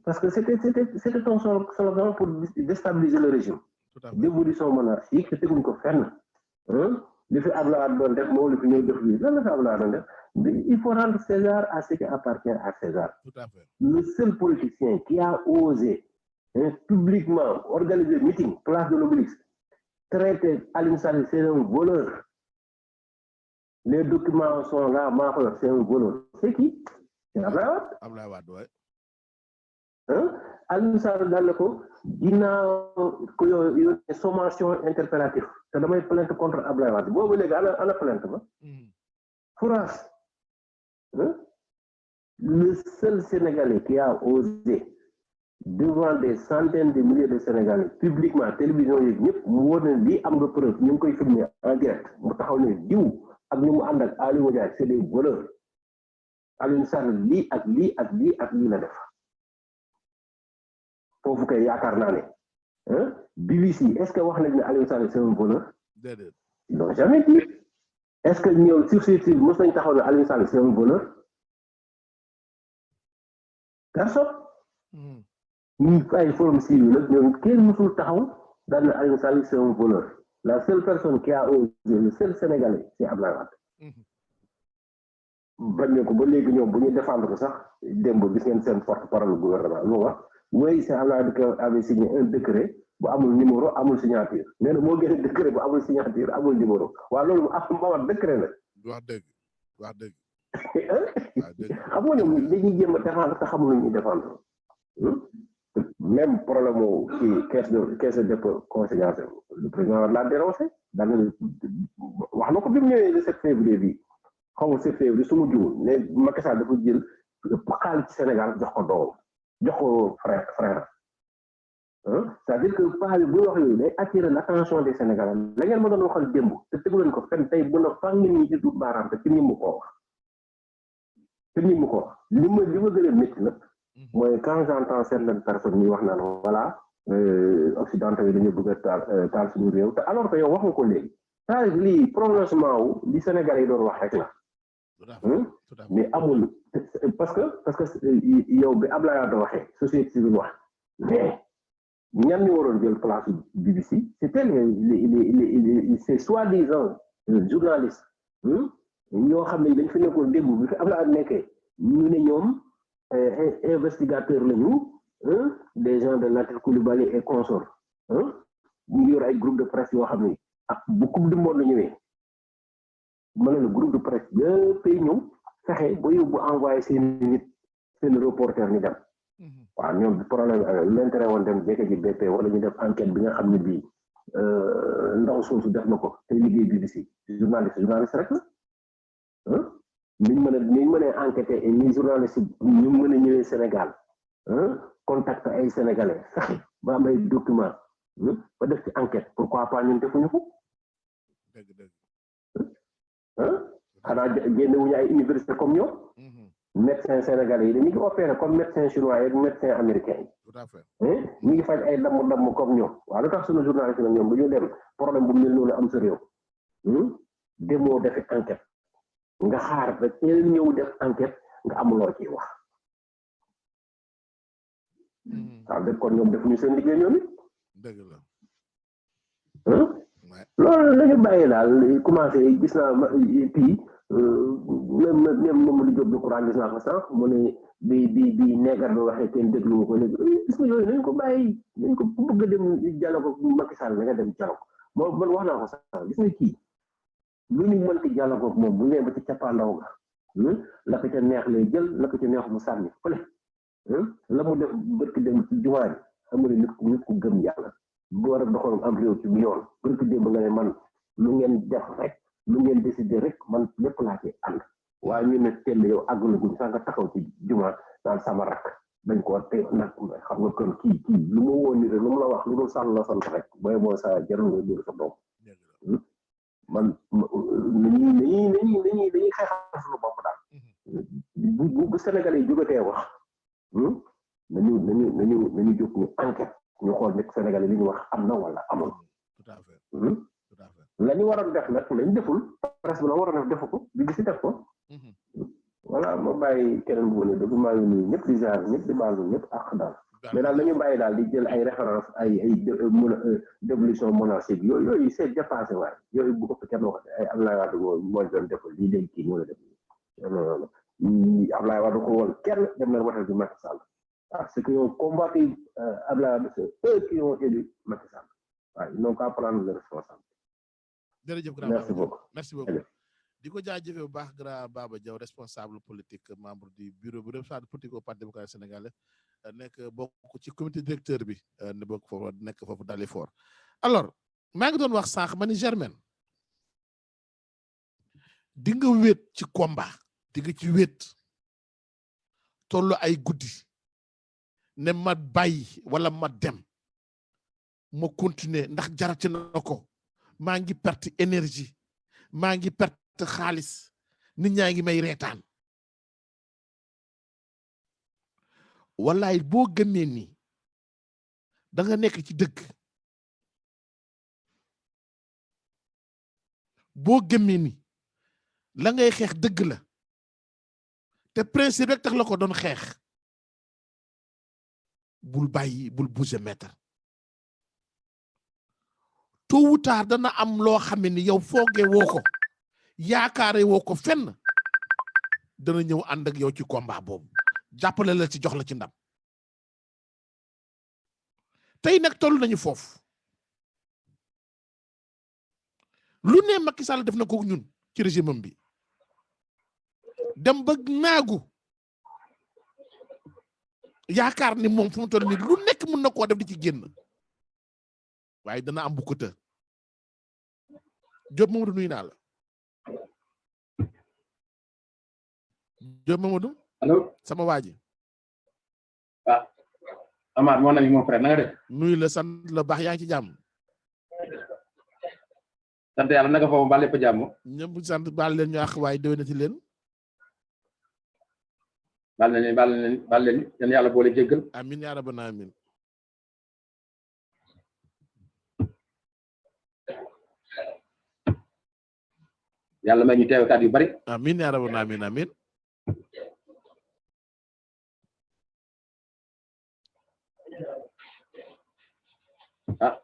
parce que c'était un slogan pour déstabiliser le régime dévolution monarchique te teguñ ko fenn li fi Abdoulaye Wade doon def moom li fi ñëw def lii lan la fi Abdoulaye doon def il faut rendre César à ce qui appartient à César. Le seul politicien qui a osé publiquement organiser meeting place de l'Obélisque traiter Aliou Sall c'est un voleur. Les documents sont là, c'est un voleur. C'est qui? C'est Abdoulaye Wade. Abdoulaye Wade, ouais. Aliou Sall dal ko ginnaaw ko yo sommation interpellative te damay plainte contre Abdoulaye Wade boobu léegi ana plainte ba France le seul Sénégalais qui a osé devant des centaines de milliers de Sénégalais publiquement télévision yi ñëpp mu wóor ne lii am nga preuve ñu ngi koy filmer en direct mu taxaw ne diw ak ñu mu ànd ak Aliou Ndiaye c'est des voleurs Aliou Sall lii ak lii ak lii ak lii la def foofu kay yaakaar naa ne BBC est-ce que wax nañ ne Aliou Sall c'est un voleur? Déedéet. Ils n'ont jamais dit. Est-ce que ñëw sur site mos nañ taxaw ne Aliou Sall c'est un voleur? Personne. ñu ay forum civil nag ñoom kenn mosul taxaw daal ne Aliou Sall c'est un voleur. La seule personne qui a osé, le seul Sénégalais, c'est Abdoulaye Wade. bañ ko ba léegi ñoom bu ñu défendre ko sax démb gis ngeen seen porte-parole gouvernement lu wax mooy c'est Abdoulaye Wade avait signé un décret bu amul numéro amul signature nee na moo gën décret bu amul signature amul numéro waaw loolu am décret la. wax dëgg. xam nga ñoom dañuy jéem a défendre te xamul lu ñuy défendre même problème mu ci caisse de dépôt consignation le président l'a dénoncé daal wax na ko bi mu ñëwee le 7 février bi xaw ma 7 février su ma juumul ne Macky Sall dafa jël xaalis ci Sénégal jox ko doom jox ko frère c'est-à-dire que paa bi bu wax yooyu day attirer l'attention des Sénégalais la ngeen ma doon waxal démb te tegu leen ko fenn tey bu na fang nit ñi ci dut baaraam te ci ñi mu ko wax li ma gën a métti nag mooy quand j'entends certaines personnes ñuy wax naan voilà occidentaux yi dañu bëgg a taal suñu réew te alors que yow wax nga ko léegi c'est lii prolongement wu li Sénégalais yi doon wax rek la mais amul parce que yow bi Abdoulaye Wade waxee société civile wax mais ñan ñu waroon jël place BBC c'était ces soi-disant journalistes ñoo xam ne dañ fi nekkoon démb bi fi Abdoulaye Wade nekkee ñu ne ñoom investigateurs lañu des gens de Latif Coulibaly et consorts ñu yor ay groupe de presse yoo xam ne bu coupe du monde ñëwee ma ne la groupe de presse yëpp ñëw fexe ba yóbbu envoyé seen nit seen reporter ñu dem waaw ñoom problème l'intérêt woon dem jekk ji BP wala ñu def enquête bi nga xam ne bii ndaw soosu def na ko te liggéey BBC journaliste rek la niñ mën a enquêter ni journaliste ñu mën a ñëwee Sénégal contact ay sénégalais fexe ba am ay document ba def ci enquête pourquoi pas ñun defuñu ko xanaa génnewuñu ay université comme ñoom médecin sénégalais yi dañu ngi opéré comme médecin chinois yi médecin américain yi ñu ngi faj ay damm comme ñoom waaw lu tax suñu journaliste nag ñoom bu ñu dem problème bu mel noonu am sa réew demoo defi enquête nga xaar ba teel ñëw def enquête nga amuloo ciy wax waaw def kon ñoom defuñu seen liggéey ñoom it dëgg la loolu la ñu bàyyi daal commencé gis naa kii même Mamadou Diop Decroix gis naa ko sànq mu ne bi neegar bi waxee kenn déglu ko léegi gis nga yooyu nañ ko bàyyi nañ ko ku bëgg a dem dialogue Macky Sall na nga dem dialogue moom man wax naa ko sànq gis nga kii lu ñu mënti dialogue moom bu ñëwee ba ci cappaandaw ga la ko ca neex lay jël la ko ca neex mu sànni fële la mu def bërki dem ci jumaa ji amul nit ku gëm yàlla bu war a doxal am réew ci yoon bërki démb nga ne man lu ngeen def rek lu ngeen décider rek man lépp laa ci ànd waaye ñu ne teel yow àggula guñ sax nga taxaw ci jumaa naan sama rakk dañ ko te nag xam nga kon kii lu ma woon ni rek lu mu la wax lu dul sàll la sant rek booy moo sa jarul nga dóor sa doom man dañuy xeexal suñu bopp daal bu Sénégalais yi jógatee wax nañu jóg ñu enquête ñu xool nekk Sénégalais li ñu wax am na wala amul la ñu waroon def nag lañ deful presse bi la waroon def defu ko bi si def ko voilà ma bàyyi keneen bu ne dëgg maa ngi nuyu ñëpp di jaar ñëpp di baalu ñëpp ak daal mais daal nañu bàyyi daal di jël ay référence ay dévolution monarchique yooyu c'est dépassé waaye yooyu bu ko kenn wax ay Abdoulaye Wade moo doon defal lii day kii moo la def non Abdoulaye Wade ko woon kenn dem na watal bi Macky Sall ceux qui ont combattu Abdoulaye Wade c'est eux qui ont élu Macky Sall waaw ils n'ont qu'à prendre les responsabilités. jërëjëf grand merci beaucoup merci beaucoup di ko jaajëfee bu baax grand Baba Diaw responsable politique membre du bureau bu responsable politique au Parti démocratique sénégalais nekk bokk ci comité directeur bi ne bokk foofu nekk foofu Dalifort alors maa ngi doon wax sànq ma ni Germaine di nga wéet ci combat di nga ci wéet tollu ay guddi ne ma bàyyi wala ma dem ma continuer ndax jarati na ko maa ngi perte énergie maa ngi perte xaalis nit ñaa ngi may reetaan wallaay boo gëmee ni da nga nekk ci dëgg boo gëmee ni la ngay xeex dëgg la te principe rek tax la ko doon xeex bul bàyyi bul bouger mètre tôt ou tard dana am loo xam ni yow foogee woo ko yaakaare woo ko fenn dana ñëw ànd ak yow ci combat boobu jàppale la ci jox la ci ndam tey nag toll nañu foofu lu ne Macky Sall def na ko ñun ci régime am bi dem ba naagu yaakaar ni moom fu mu toll nii lu nekk mën na koo def di ci génn waaye dana am bu ko të Diop Mamadou nuyu naa la Diop Mamadou allo sama waa ji Amar mon ami mon frère na nga def nuyu la sant la baax yaa ngi ci jàmm sant yàlla naka foofu ba lépp jàmm ñëpp sant baal leen ñu àq waaye déwénati leen baal leen yan yàlla boole jéggal amin yaa rabbana amin yàlla may ñu teewkat yu bari amin yaa rabbana amin amin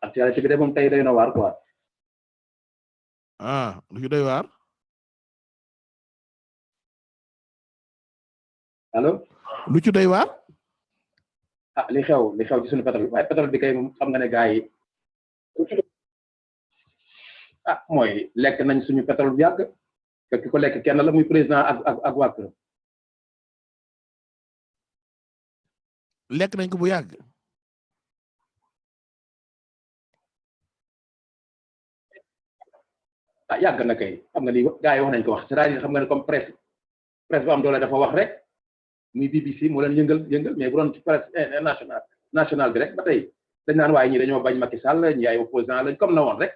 actualité bi de moom tey doy na waar quoi lu ci doy waar allo lu ci doy waar li xew ci suñu pétrole waaye pétrole bi kay moom xam nga ne gars yi mooy lekk nañ suñu pétrole bu yàgg te ki ko lekk kenn la muy président ak waa këram lekk nañ ko bu yàgg yàgg na kay xam nga ni gars yi wax nañ ko wax c'est-à-dire xam nga ne comme presse bu am doole dafa wax rek muy BBC moo leen yëngal mais bu doon ci presse national bi rek ba tey dañ naan waaye ñi dañoo bañ Macky Sall ñi ay opposant lañ comme na woon rek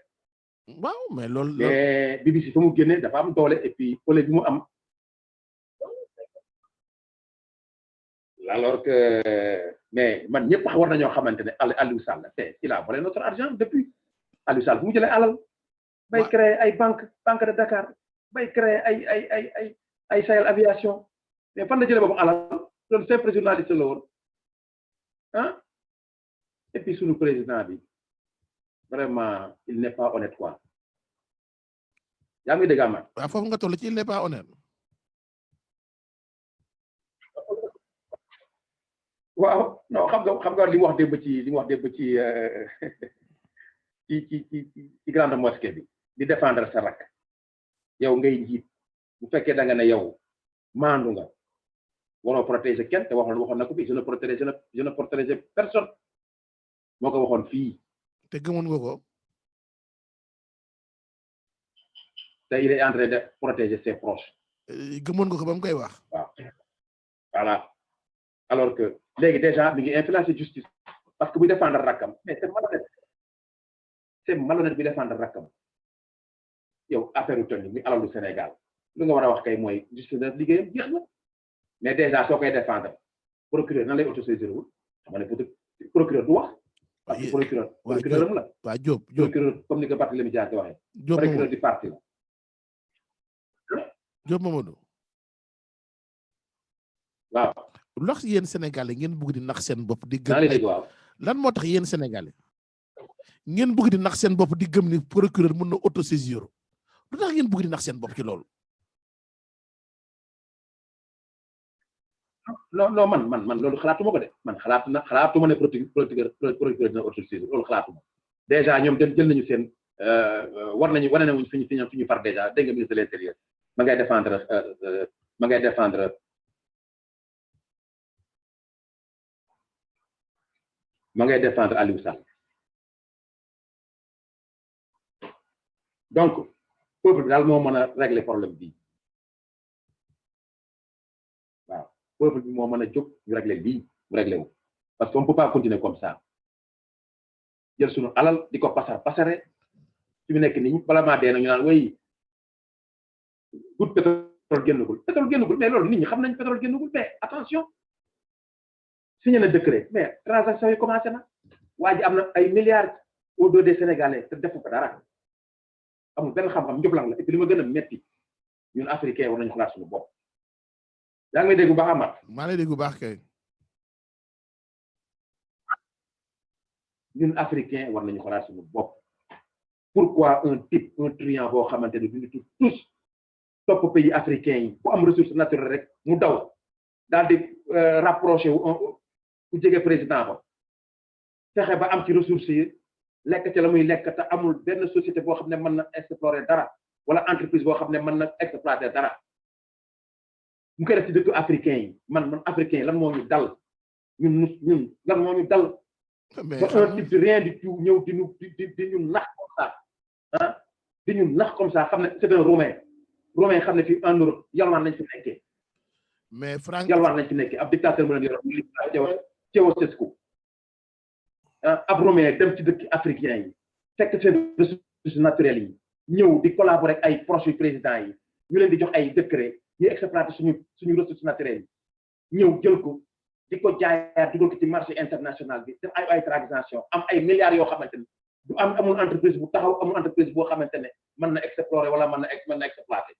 waaw mais loolu mais BBC fa mu génne dafa am doole et puis pole bi mu am alors que mais man ñëpp war nañoo xamante ne Aliou Sall il a volé notre argent depuis Aliou Sall fu mu jëlee alal bay créer ay banque de Dakar bay créer ay Sahel aviation mais fan la jëlee boobu alal loolu simple journaliste la woon et puis sunu président bi vraiment il n'est pas honnête quoi yaa ngi dégg Amath. waaw foofu nga toll ci il n'est pas honnête. waaw non xam nga li mu wax démb ci grande mosquée bi di défendre sa rakk yow ngay njiit bu fekkee da nga ne yow maandu nga waroo protéger kenn te waxoon na ko fi je ne protéger personne moo ko waxoon fii. te gëmoon nga ko. te il est en train de protéger ses proches. gëmoon nga ko ba mu koy wax. waaw voilà alors que léegi déjà mi ngi influencer justice parce que buy défendre rakkam mais c'est malhonnête bi défendre rakkam yow affaire u tonni muy alalu Sénégal lu nga war a wax kay mooy justice na liggéeyam jeex na mais déjà soo koy défendre procureur nan lay autosaisir wul xam nga ne procureur du wax. parce que procureur am la. waaw Diop procureur comme ni ko Barthélémy Dias waxee. procureur du parti la. Diop Mamadou. waaw. lu tax yéen Sénégalais ngeen bëgg di nax seen bopp di gëm. waaw lan moo tax yéen Sénégalais ngeen bëgg di nax seen bopp di gëm ni procureur mën na autosaisir lu tax ngeen bëgg di nax seen bopp ci loolu. non man loolu xalaatuma ko de man xalaatuma ne procureur dina autosaisir loolu xalaatuma déjà ñoom jël nañu seen wane nañu fi ñu far déjà dégg nga ministre de l'Intérieur ma ngay défendre Aliou Sall donc peuple bi daal moo mën a régler problème bi waaw peuple bi moo mën a jóg ñu régler bii mu régler wu parce qu'on peut pas continuer comme ça jël suñu alal di ko pasare ci mu nekk nii bala maa dee na ñu naan way gut pétrole génnagul mais loolu nit ñi xam nañ pétrole génnagul mais attention signé na décret mais transaction yi commencé na waa ji am na ay milliards au dos des Sénégalais te defu ko dara amul benn xam-xam njublang la et puis li ma gën a metti ñun africain war nañu xalaat suñu bopp yaa ngi may dégg bu baax Amath. maa lay dégg bu baax kay. ñun africain war nañu xalaat suñu bopp pourquoi un type un truand boo xamante ne duñu tous topp pays africain yi bu am ressource naturelle rek mu daw daal di rapproché wu ku jege président ba fexe ba am ci ressources yi lekk ci la muy lekk te amul benn société boo xam ne mën na explorer dara wala entreprise boo xam ne mën na exploiter dara mu koy def ci dëkk africain yi man africain yi lan moo ñu dal ñun lan moo ñu dal ba un type de rien du tout ñëw di ñu nax comme ça ah di ñu nax comme ça xam ne c'est un romain xam ne fii en Europe yalwaan lañ fi nekkee mais Franck yalwaan lañ fi nekkee ab dictateur mu leen yoroon Ceausescu ab romain dem ci dëkk africain yi fekk seen ressources naturelles yi ñëw di collaborer ak ay proches président yi ñu leen di jox ay décret yi exploiter suñu ressources naturelles yi ñëw jël ko di ko jaayaat dugal ko ci marché international bi def ay transaction am ay milliards yoo xamante ne du amul entreprise bu taxaw amul entreprise boo xamante ne mën na explorer wala mën na exploiter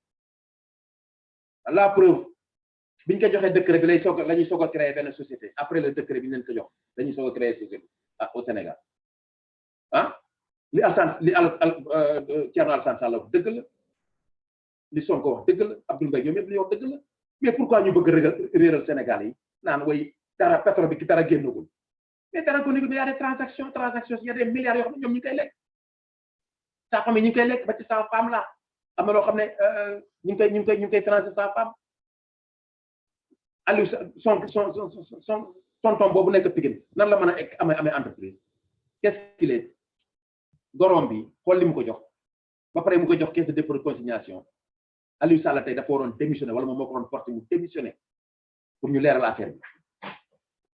la preuve biñ ko joxee décret bi la ñuy soog a créer benn société après le décret bi ñu leen ko jox dañuy soog a créer société au Sénégal li Thierno Alassane Sall wax dëgg la li Sonko wax dëgg la Abdoul Mbaye ñoom ñëpp li wax dëgg la mais pourquoi ñu bëgg réeral Sénégal yi naan way dara pétrole bi ki dara génnagul mais dara ko ni y a des transactions y a des milliards yoo xam ne ñoom ñu ngi koy lekk sa famille ñu ngi koy lekk ba ci sa femme la am na loo xam ne ñu ngi koy transférer sa femme Aliou son tonton boobu nekk Pikine nan la mën a amee entreprise qu'est-ce qu'il est gorom bi xool li mu ko jox ba pare mu ko jox caisse de dépôt de consignation Aliou Sall tey dafa waroon démissionner wala moom moo ko doon porté mu démissionner pour ñu leeral affaire bi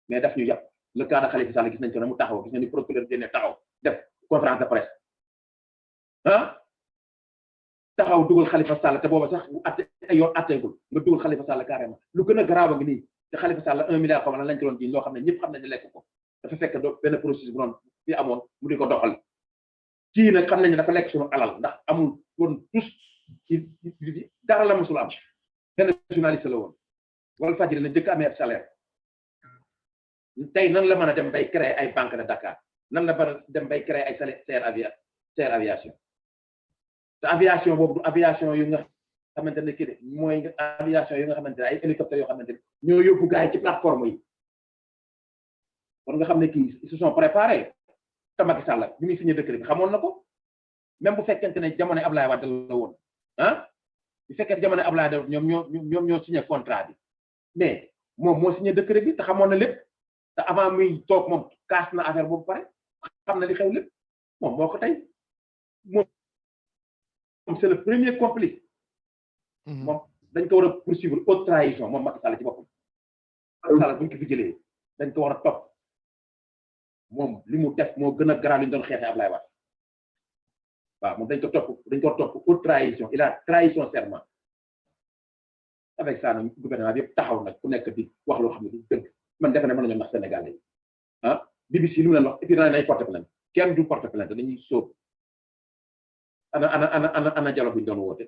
mais daf ñu yàpp le cas de Khalifa Sall gis nañ ko ne mu taxaw gis nga ni procureur génne taxaw def conférence de presse taxaw dugal Khalifa Sall te booba sax atte ay yoon atteegul nga dugal Khalifa Sall carrément lu gën a garaaw a ngi nii te Khalifa Sall 1 milliard xaw ma lañ ko doon jiñ loo xam ne ñëpp xam nañ ne lekk ko dafa fekk benn processus bu noonu fi amoon mu di ko doxal kii nag xam nañ ne dafa lekk suñu alal ndax amul woon tous ci dara la musul am benn journaliste la woon wala fajiri na jëkk amee salaire tey nan la mën a dem bay créer ay banque de Dakar nan la mën a dem bay créer ay Serre aviation te aviation boobu du aviation yu nga xamante ne kii de mooy aviation yu nga xamante ne ay hélicoptères yoo xamante ne ñoo yóbbu gars yi ci plateforme yi kon nga xam ne kii ils se sont préparés te Macky Sall bi muy signé décret bi xamoon na ko même bu fekkente ne jamono Ablaye Wade la woon bu fekkee jamono Ablaye Wade ñoom ñoo signé contrat bi mais moom moo signé décret bi te xamoon na lépp te avant muy toog moom kaas na affaire boobu pare xam na li xew lépp moom moo ko tey moom c'est le premier complice moom dañ ko war a poursuivre haute trahison moom Macky Sall ci boppam Macky Sall bu ñu ko fi jëlee dañ ko war a topp moom li mu def moo gën a garaaw li ñu doon xeexee Ablaye Wade waaw moom dañ ko war a topp haute trahison il a trahi son serment avec ça nag gouvernement bi yëpp taxaw nag ku nekk di wax loo xam ne du dëgg man defe ne mën nañu nax Sénégalais yi BBC lu mu leen wax et puis nañ porte plainte kenn du porte plainte dañuy sóob ana dialogue bu ñu doon woote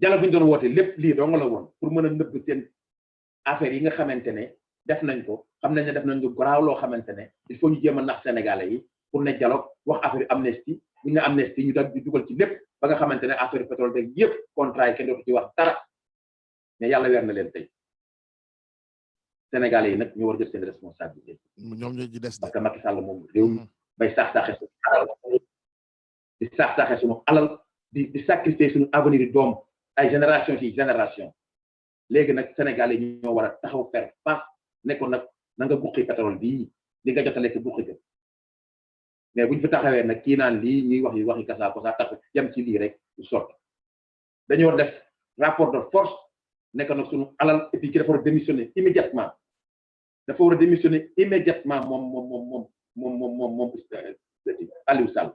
dialogue bu ñu doon woote lépp lii dong la woon pour mën a nëbb seen affaire yi nga xamante ne def nañ ko xam nañ ne def nañ ko garaaw loo xamante ne il faut ñu jéem a nax Sénégalais yi pour ne dialogue wax affaire amnistie bu ñu ne amnistie ñu dal di dugal ci lépp ba nga xamante ne affaire pétrole beeg yëpp contrat yi kenn dootu ci wax dara mais yàlla weer na leen tey Sénégalais yi nag ñu war a jël seen responsabilité. ñoom ñoo ci des parce que Macky Sall moom réew mi bay saax-saaxe suñu alal di saax-saaxe suñu alal di sacrifier suñu avenir yi doom ay génération ci génération léegi nag Sénégalais yi ñoo war a taxaw faire face nekkoon nag na nga buqi pétrole bii li nga jotale ci buqi ko mais buñ fi taxawee nag kii naan lii ñuy wax yi waxi kasa ko sax tax yem ci lii rek du sotti dañu war def rapport de force nekk nag suñu alal et puis ki dafa war a démissionner immédiatement moom Aliou Sall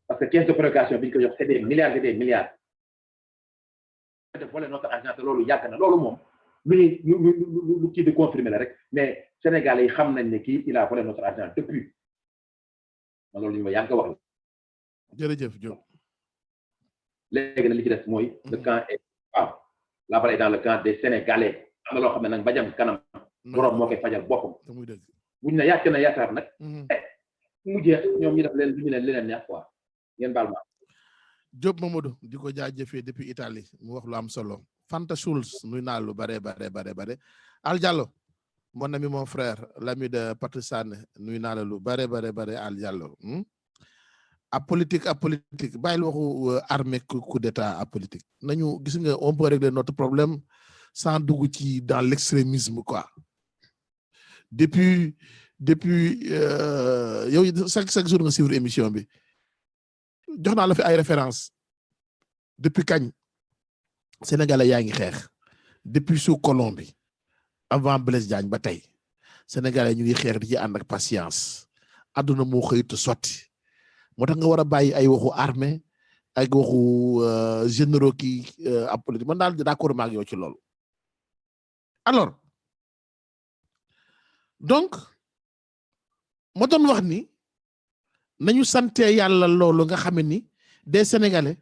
parce que caisse de prévoyance bi ñu ko jox c'est des milliards et des milliards de voler notre argent te loolu yàgg na loolu moom lu kii di confirmer la rek mais Sénégalais yi xam nañ ne kii il a volé notre argent depuis ma loolu ñu ma yàgg wax la jërëjëf Diop léegi nag li ci des mooy le camp est waaw la balle est dans le camp des Sénégalais am na loo xam ne nag bajam kanam borom moo koy fajal boppam buñ ne yàcc na yaakaar nag mu jeex ñoom ñu def leen lu ñu leen neex quoi ngeen baal ma Diop Mamadou di ko jaajëfee depuis Italie mu wax lu am solo Fanta Schulz nuy naa lu bare Al Diallo mon ami mon frère l'ami de Patrice Sané nuy naa lu bare Al Diallo apolitique bàyyil waxu armée coup d'état apolitique nañu gis nga on peut régler notre problème sans dugg ci dans l'extrémisme quoi depuis yow chaque jour nga suivre émission bi jox naa la fi ay référence depuis kañ sénégalais yaa ngi xeex depuis sous Colombie avant Blaise Diagne ba tey sénégalais ñu ngi xeex di ci ànd ak patience àdduna moo xëy te sotti moo tax nga war a bàyyi ay waxu armée ay waxu généraux ki apolitique man daal d'accord ma ak yow ci loolu alors donc moo doon wax ni nañu sante yàlla loolu nga xam ni des sénégalais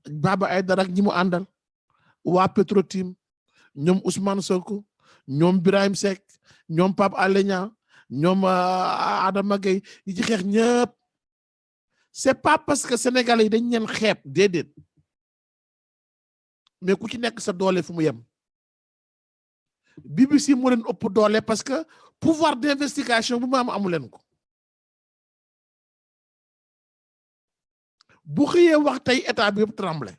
Baba Aïdara ak ñi mu àndal waa Petro-Tim ñoom Ousmane Sonko ñoom Birahim Seck ñoom Pape Alé Niang ñoom Adama Gueye ñi ci xeex ñëpp c'est pas parce que sénégalais yi dañ leen xeeb déedéet mais ku ci nekk sa doole fu mu yem BBC moo leen ëpp doole parce que pouvoir d'investigation bu mu amu leen ko bu xëyee wax tey état bi yëpp tremblé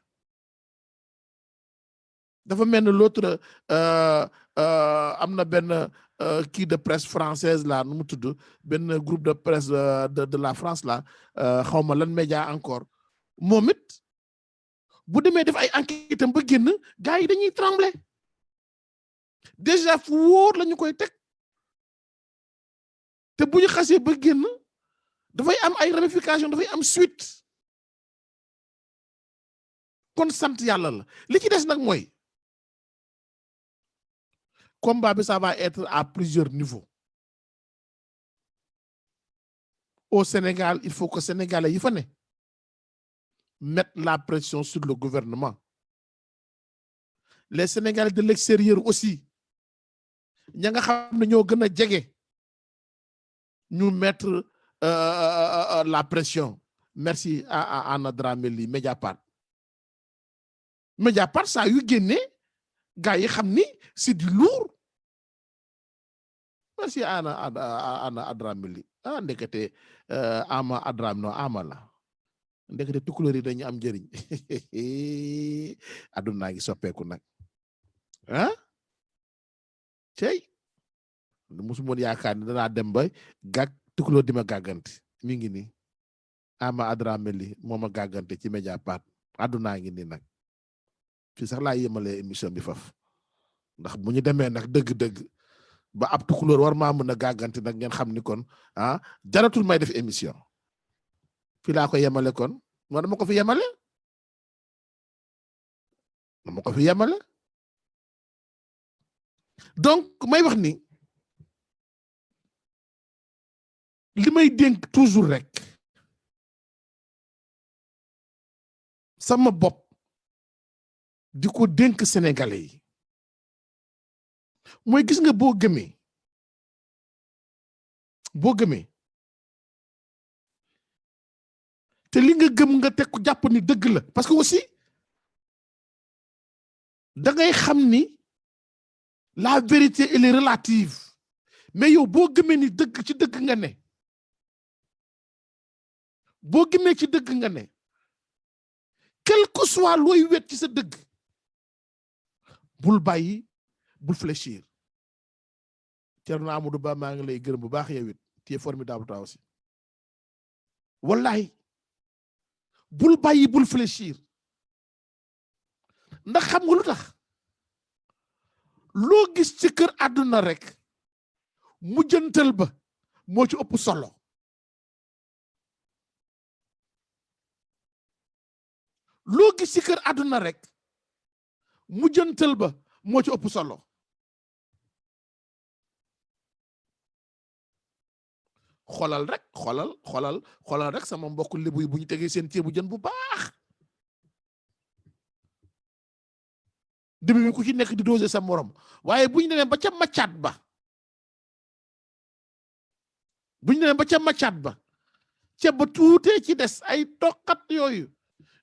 dafa mel ni l'autre am na benn kii de presse française là nu mu tudd benn groupe de presse de la France là xawma lan média encore moom it bu demee def ay enquête am ba génn gars yi dañuy tremblé déjà fu wóor la ñu koy teg te bu ñu xasee ba génn dafay am ay ramification dafay am suite kon sant yàlla la li ci des nag mooy combat bi ça va être à plusieurs niveaux au Sénégal il faut que Sénégalais yi fa ne mettre la pression sur le gouvernement les Sénégalais de l'extérieur aussi ña nga xam ne ñoo gën a jege ñu mettre la pression merci à Anna Dramé li Mediapart saa yu génne gars yi xam ni c'est du lourd merci Anna Dramé li ndekete ama Adram no ama la ndekete tukulóor yi dañu am njëriñ aduna ngi soppeeku nag cey musumoon yaakaar ni danaa dem ba gàgg tukulóor di ma gàgganti mi ngi nii ama Adram li moo ma gàggante ci Mediapart aduna ngi nii nag fii sax laa yemale émission bi faf ndax bu ñu demee nag dëgg-dëgg ba ab tukulóor war maa mën a gàgganti nag ngeen xam ni kon jaratul may def émission fii laa ko yemale kon moo dama ko fi yemale donc may wax ni li may dénk toujours rek sama bopp di ko dénk sénégalais yi mooy gis nga boo gëmee te li nga gëm nga teg ko jàpp ni dëgg la parce que aussi da ngay xam ni la vérité elle est relative mais yow boo gëmee ni dëgg ci dëgg nga ne boo gëmee ci dëgg nga ne quel que soit looy wet ci sa dëgg bul bàyyi bul fléchir Thierno Amadou Ba maa ngi lay gërëm bu baax yow it tu es formidable toi aussi wallahi bul bàyyi bul fléchir ndax xam nga lu tax loo gis ci kër àdduna rek mujjantal ba moo ci ëpp solo loo gis ci kër àdduna rek mujjantal ba moo ci ëpp solo xoolal rek sama mbokk lébu yi bu ñu tegee seen ceebu jën bu baax début bi ku ci nekk di doser sa morom waaye bu ñu demee ba ca maccaat ba ceeb ba tuutee ci des ay toqat yooyu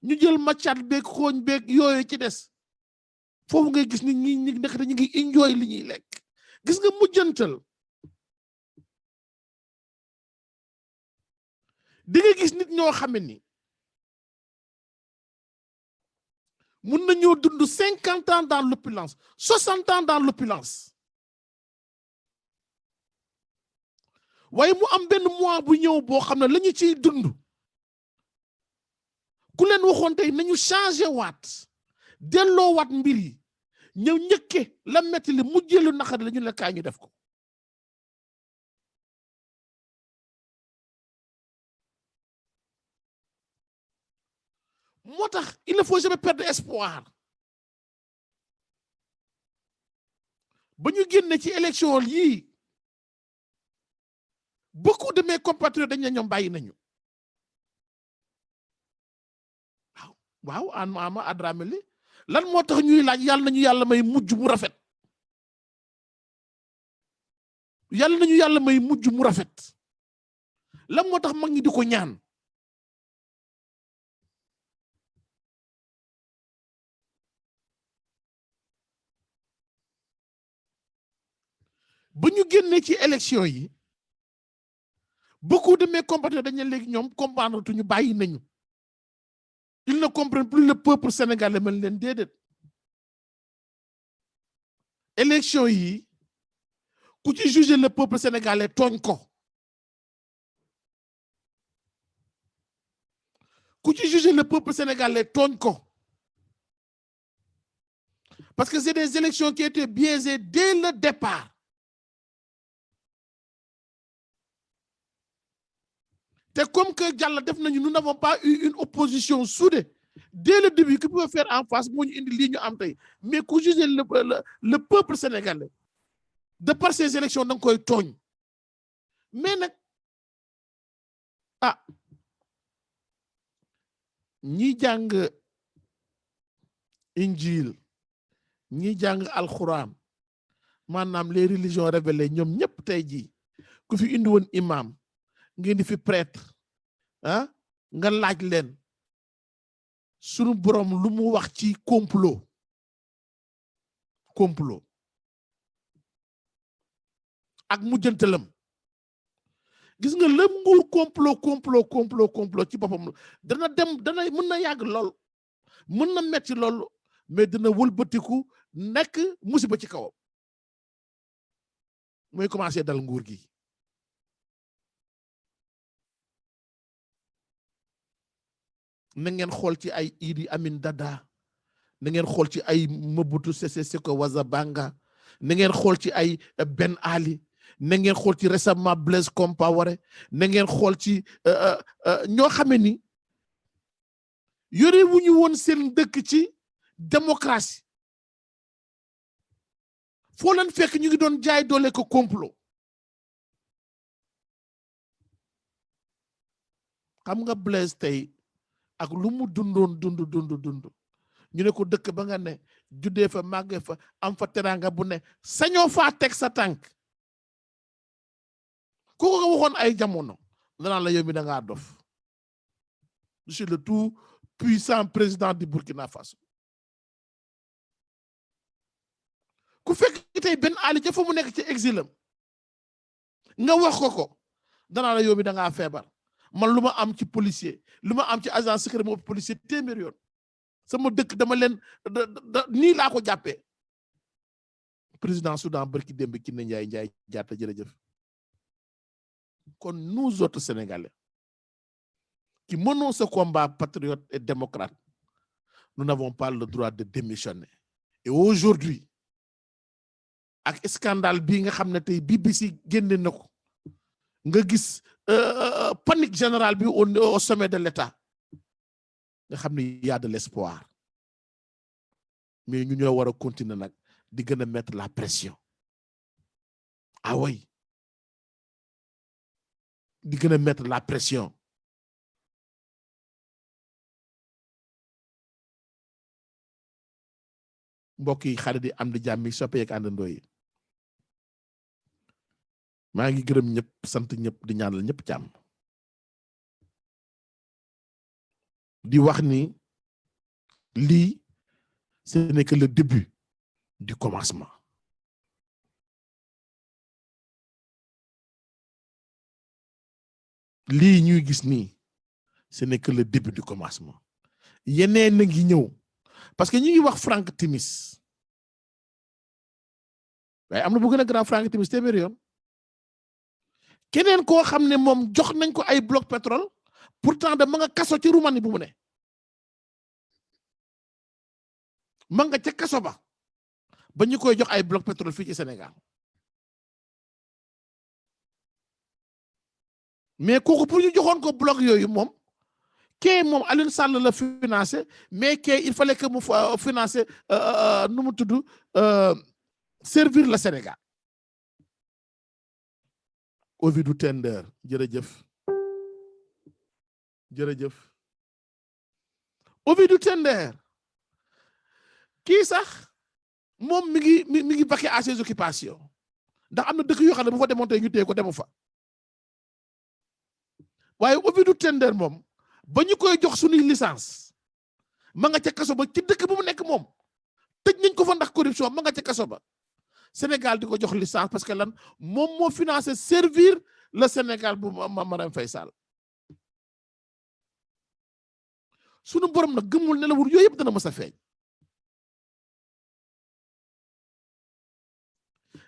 ñu jël maccaat beeg xooñ beeg yooyu ci des foofu ngay gis ni ñi nekk ñu ngi enjoy li ñuy lekk gis nga mujjantal di nga gis nit ñoo xam ni mun nañoo dund 50 ans dans l'opulence 60 ans dans l'opulence waaye mu am benn mois bu ñëw boo xam ne la ñu ciy dund ku leen waxoon tey nañu changé waat delloo waat mbir yi ñëw ñëkke la metti li mujjee lu naqari la ñu la kaay ñu def ko moo tax il ne faut jamais perdre espoir ba ñu génne ci élection yii beaucoup de mes compatriotes dañ ne ñoom bàyyi nañu waaw Ama Adramé li lan moo tax ñuy laaj yàlla nañu yàlla may mujj mu rafet yàlla nañu yàlla may mujj mu rafet lan moo tax mag ñi di ko ñaan ba ñu génnee ci élection yi beaucoup de mes compatriotes dañ ne léegi ñoom comprendre tuñu bàyyi nañu ils ne comprennent plus le peuple sénégalais mel leen déedéet élection yi ku ci juger le peuple sénégalais tooñ ko ku ci juger le peuple sénégalais tooñ ko parce que c'est des élections qui étaient biaisées dès le départ te comme que Jàlla def nañu nous n'avons pas eu une opposition soudée dès le début qui pouvait faire en face moo ñu indi lii ñu am tey mais ku juger le peuple sénégalais de par ces élections da nga koy tooñ mais nag ñi jàng injil ñi jàng alxuraan maanaam les religions révélées ñoom ñëpp tey jii ku fi indi woon imam ngeen di fi prêtre nga laaj leen sunu borom lu mu wax ci complot ak mujjantalam gis nga lëm nguur complot ci boppam dana mën na yàgg lool mën na metti lool mais dina wëlbatiku nekk musiba ci kawam mooy commencé dal nguur gi na ngeen xool ci ay Idi Amin Dada na ngeen xool ci ay Mobutu Sese Seko Wazabanga na ngeen xool ci ay Ben Ali na ngeen xool ci récemment Blaise Compaoré na ngeen xool ci ñoo xame ni yore wu ñu woon seen dëkk ci démocratie foo leen fekk ñu ngi doon jaay doole ko complot xam nga Blaise tey ak lu mu dund ñu ne ko dëkk ba nga ne juddee fa màggee fa am fa teranga bu ne sañoo faa teg sa tànk ku ko waxoon ay jamono danaa la yow mi da ngaa dof je suis le tout puissant président du Burkina Faso ku fekk tey Ben Ali ca fa mu nekk ci exilam nga wax ko danaa la yow mi da ngaa feebar man lu ma am ci policier lu ma am ci agent secret moo policier téeméer yoon sama dëkk dama leen nii laa ko jàppee président Soudan barki démb ki ne Njaay jaata jërëjëf kon nous autres Sénégalais qui menons ce combat patriote et démocrate nous n'avons pas le droit de démissionner et aujourd'hui ak scandale bii nga xam ne tey BBC génne na ko nga gis panique générale bi au sommet de l'État nga xam ne y a de l'espoir mais ñu ñoo war a continuer nag di gën a mettre la pression ah oui di gën a mettre la pression mbokk yi xarit yi am di jàmm yi soppe ak àndandoo yi maa ngi gërëm ñëpp sant ñëpp di ñaanal ñëpp jàmm di wax ni lii ce n'est que le début du commencement. lii ñuy gis nii ce n'est que le début du commencement. yeneen na ngi ñëw parce que ñu ngi wax Frank Timis waaye am na bu gën a grand Frank Timis téeméeri yoon keneen koo xam ne moom jox nañ ko ay bloc pétrole pourtant de ma nga kaso ci Roumanie bu mu ne ma nga ca kaso ba ñu koy jox ay bloc pétrole fii ci Sénégal mais kooku pour ñu joxoon ko bloc yooyu moom kee moom Aliou Sall la financé mais kee il fallait que mu financer nu mu tudd servir le Sénégal. Ovidou Tender jërëjëf Ovidou Tender kii sax moom mi ngi vaquer à ses occupations ndax am na dëkk yoo xam ne bu fa demoon tey ñu téye ko demu fa waaye Ovidou Tender moom ba ñu koy jox suñuy licence ma nga ca kaso ba ci dëkk bu mu nekk moom tëj nañ ko fa ndax corruption ma nga ca kaso ba Sénégal di ko jox licence parce que lan moom moo financé servir le Sénégal bu Marème Faye Sall sunu borom nag gëmul ne la wur yooyu yëpp dana mës a feeñ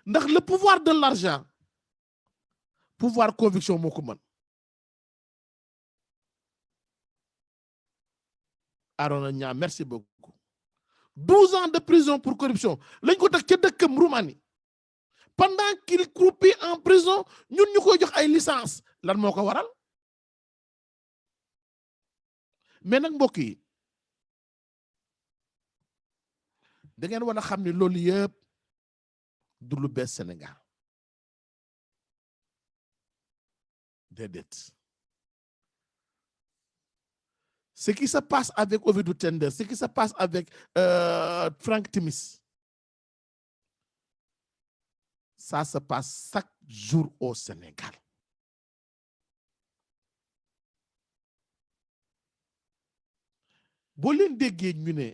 ndax le pouvoir de l'argent pouvoir conviction moo ko mën Arona Niang merci beaucoup 12 ans de prison pour corruption lañ ko teg ca dëkkam Roumanie pendant qu'il croupit en prison ñun ñu koy jox ay licence lan moo ko waral mais nag mbokk yi da ngeen war a xam ne loolu yëpp du lu bees Sénégal déedéet ce qui se passe avec Ovidou Tender, ce qui se passe avec Frank Timis, ça se passe chaque jour au Sénégal. boo leen déggee ñu ne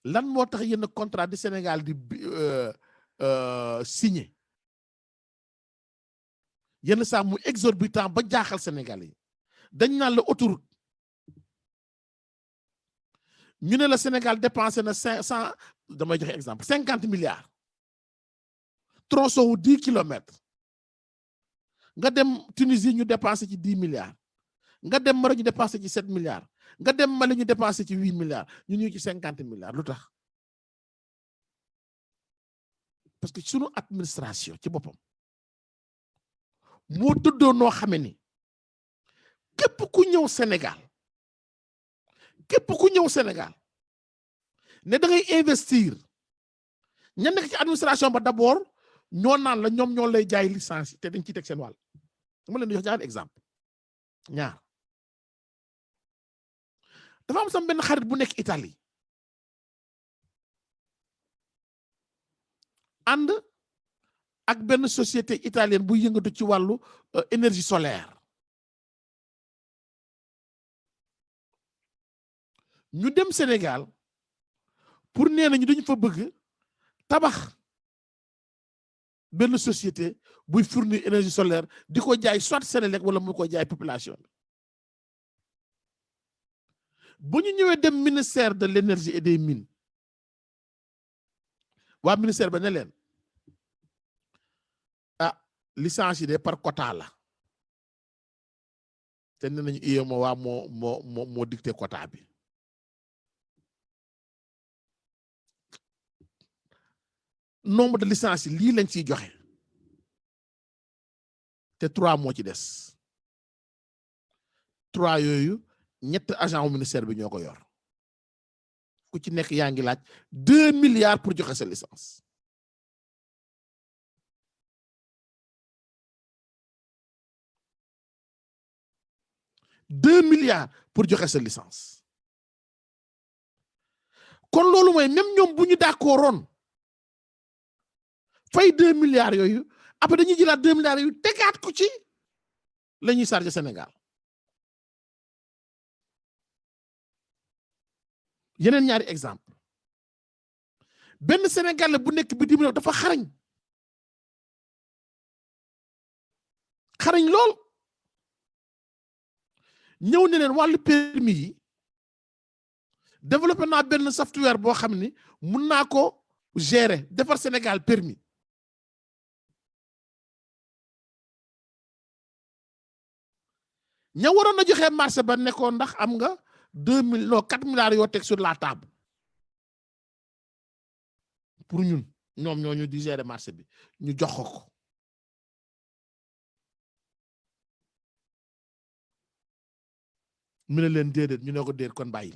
lan moo tax yenn contrat du Sénégal di signé yenn saa mu exorbitant ba jaaxal Sénégal yi dañ naan la autoroute ñu ne la Sénégal dépensé na 500 damay joxe exemple 50 milliards tronçon wu 10 kilomètres nga dem Tunisie ñu dépensé ci 10 milliards nga dem Maroc ñu dépensé ci 7 milliards nga dem Mali ñu dépensé ci 8 milliards ñu ci 50 milliards lu tax parce que sunu administration ci boppam moo tuddoo noo xame ni képp ku ñëw Sénégal ne da ngay investir ña nekk ci administration ba d'abord ñoo naan la ñoom ñoo lay jaay licence te dañ ciy teg seen wàll dama leen di jox ñaari exemple ñaar dafa am sama benn xarit bu nekk Italie ànd ak benn société italienne bu yëngatu ci wàllu énergie solaire ñu dem Sénégal pour nee nañu dañu fa bëgg tabax benn société buy fournir énergie solaire di ko jaay soit Sénélec wala mu ko jaay population bi bu ñu ñëwee dem ministère de l'énergie et des mines waa ministère ba ne leen licence yi de par quota la te nee nañu UEMOA moo dicté quota bi nombre de licences yi lii lañ ciy joxe te 3 moo ci des 3 yooyu ñett agent au ministère bi ñoo ko yor ku ci nekk yaa ngi laaj 2 milliards pour joxe sa licence pour joxe sa licence kon loolu mooy même ñoom bu ñu d'accordoon fay 2 milliards yooyu après dañuy jëlaat 2 milliards yooyu tegaat ko ci la ñuy charger Sénégal yeneen ñaari exemple benn Sénégalais bu nekk bitim réew dafa xarañ lool ñëw ne leen wàllu permis yi développé naa benn software boo xam ni mun naa ko gérer defar Sénégal permis ña waroon na joxe marché ba nekkoon ndax am nga 4 milliards yoo teg sur la table pour ñun ñoom ñoo ñu di gérer marché bi ñu jox ko mu ne leen déedéet ñu ne ko déet kon bàyyi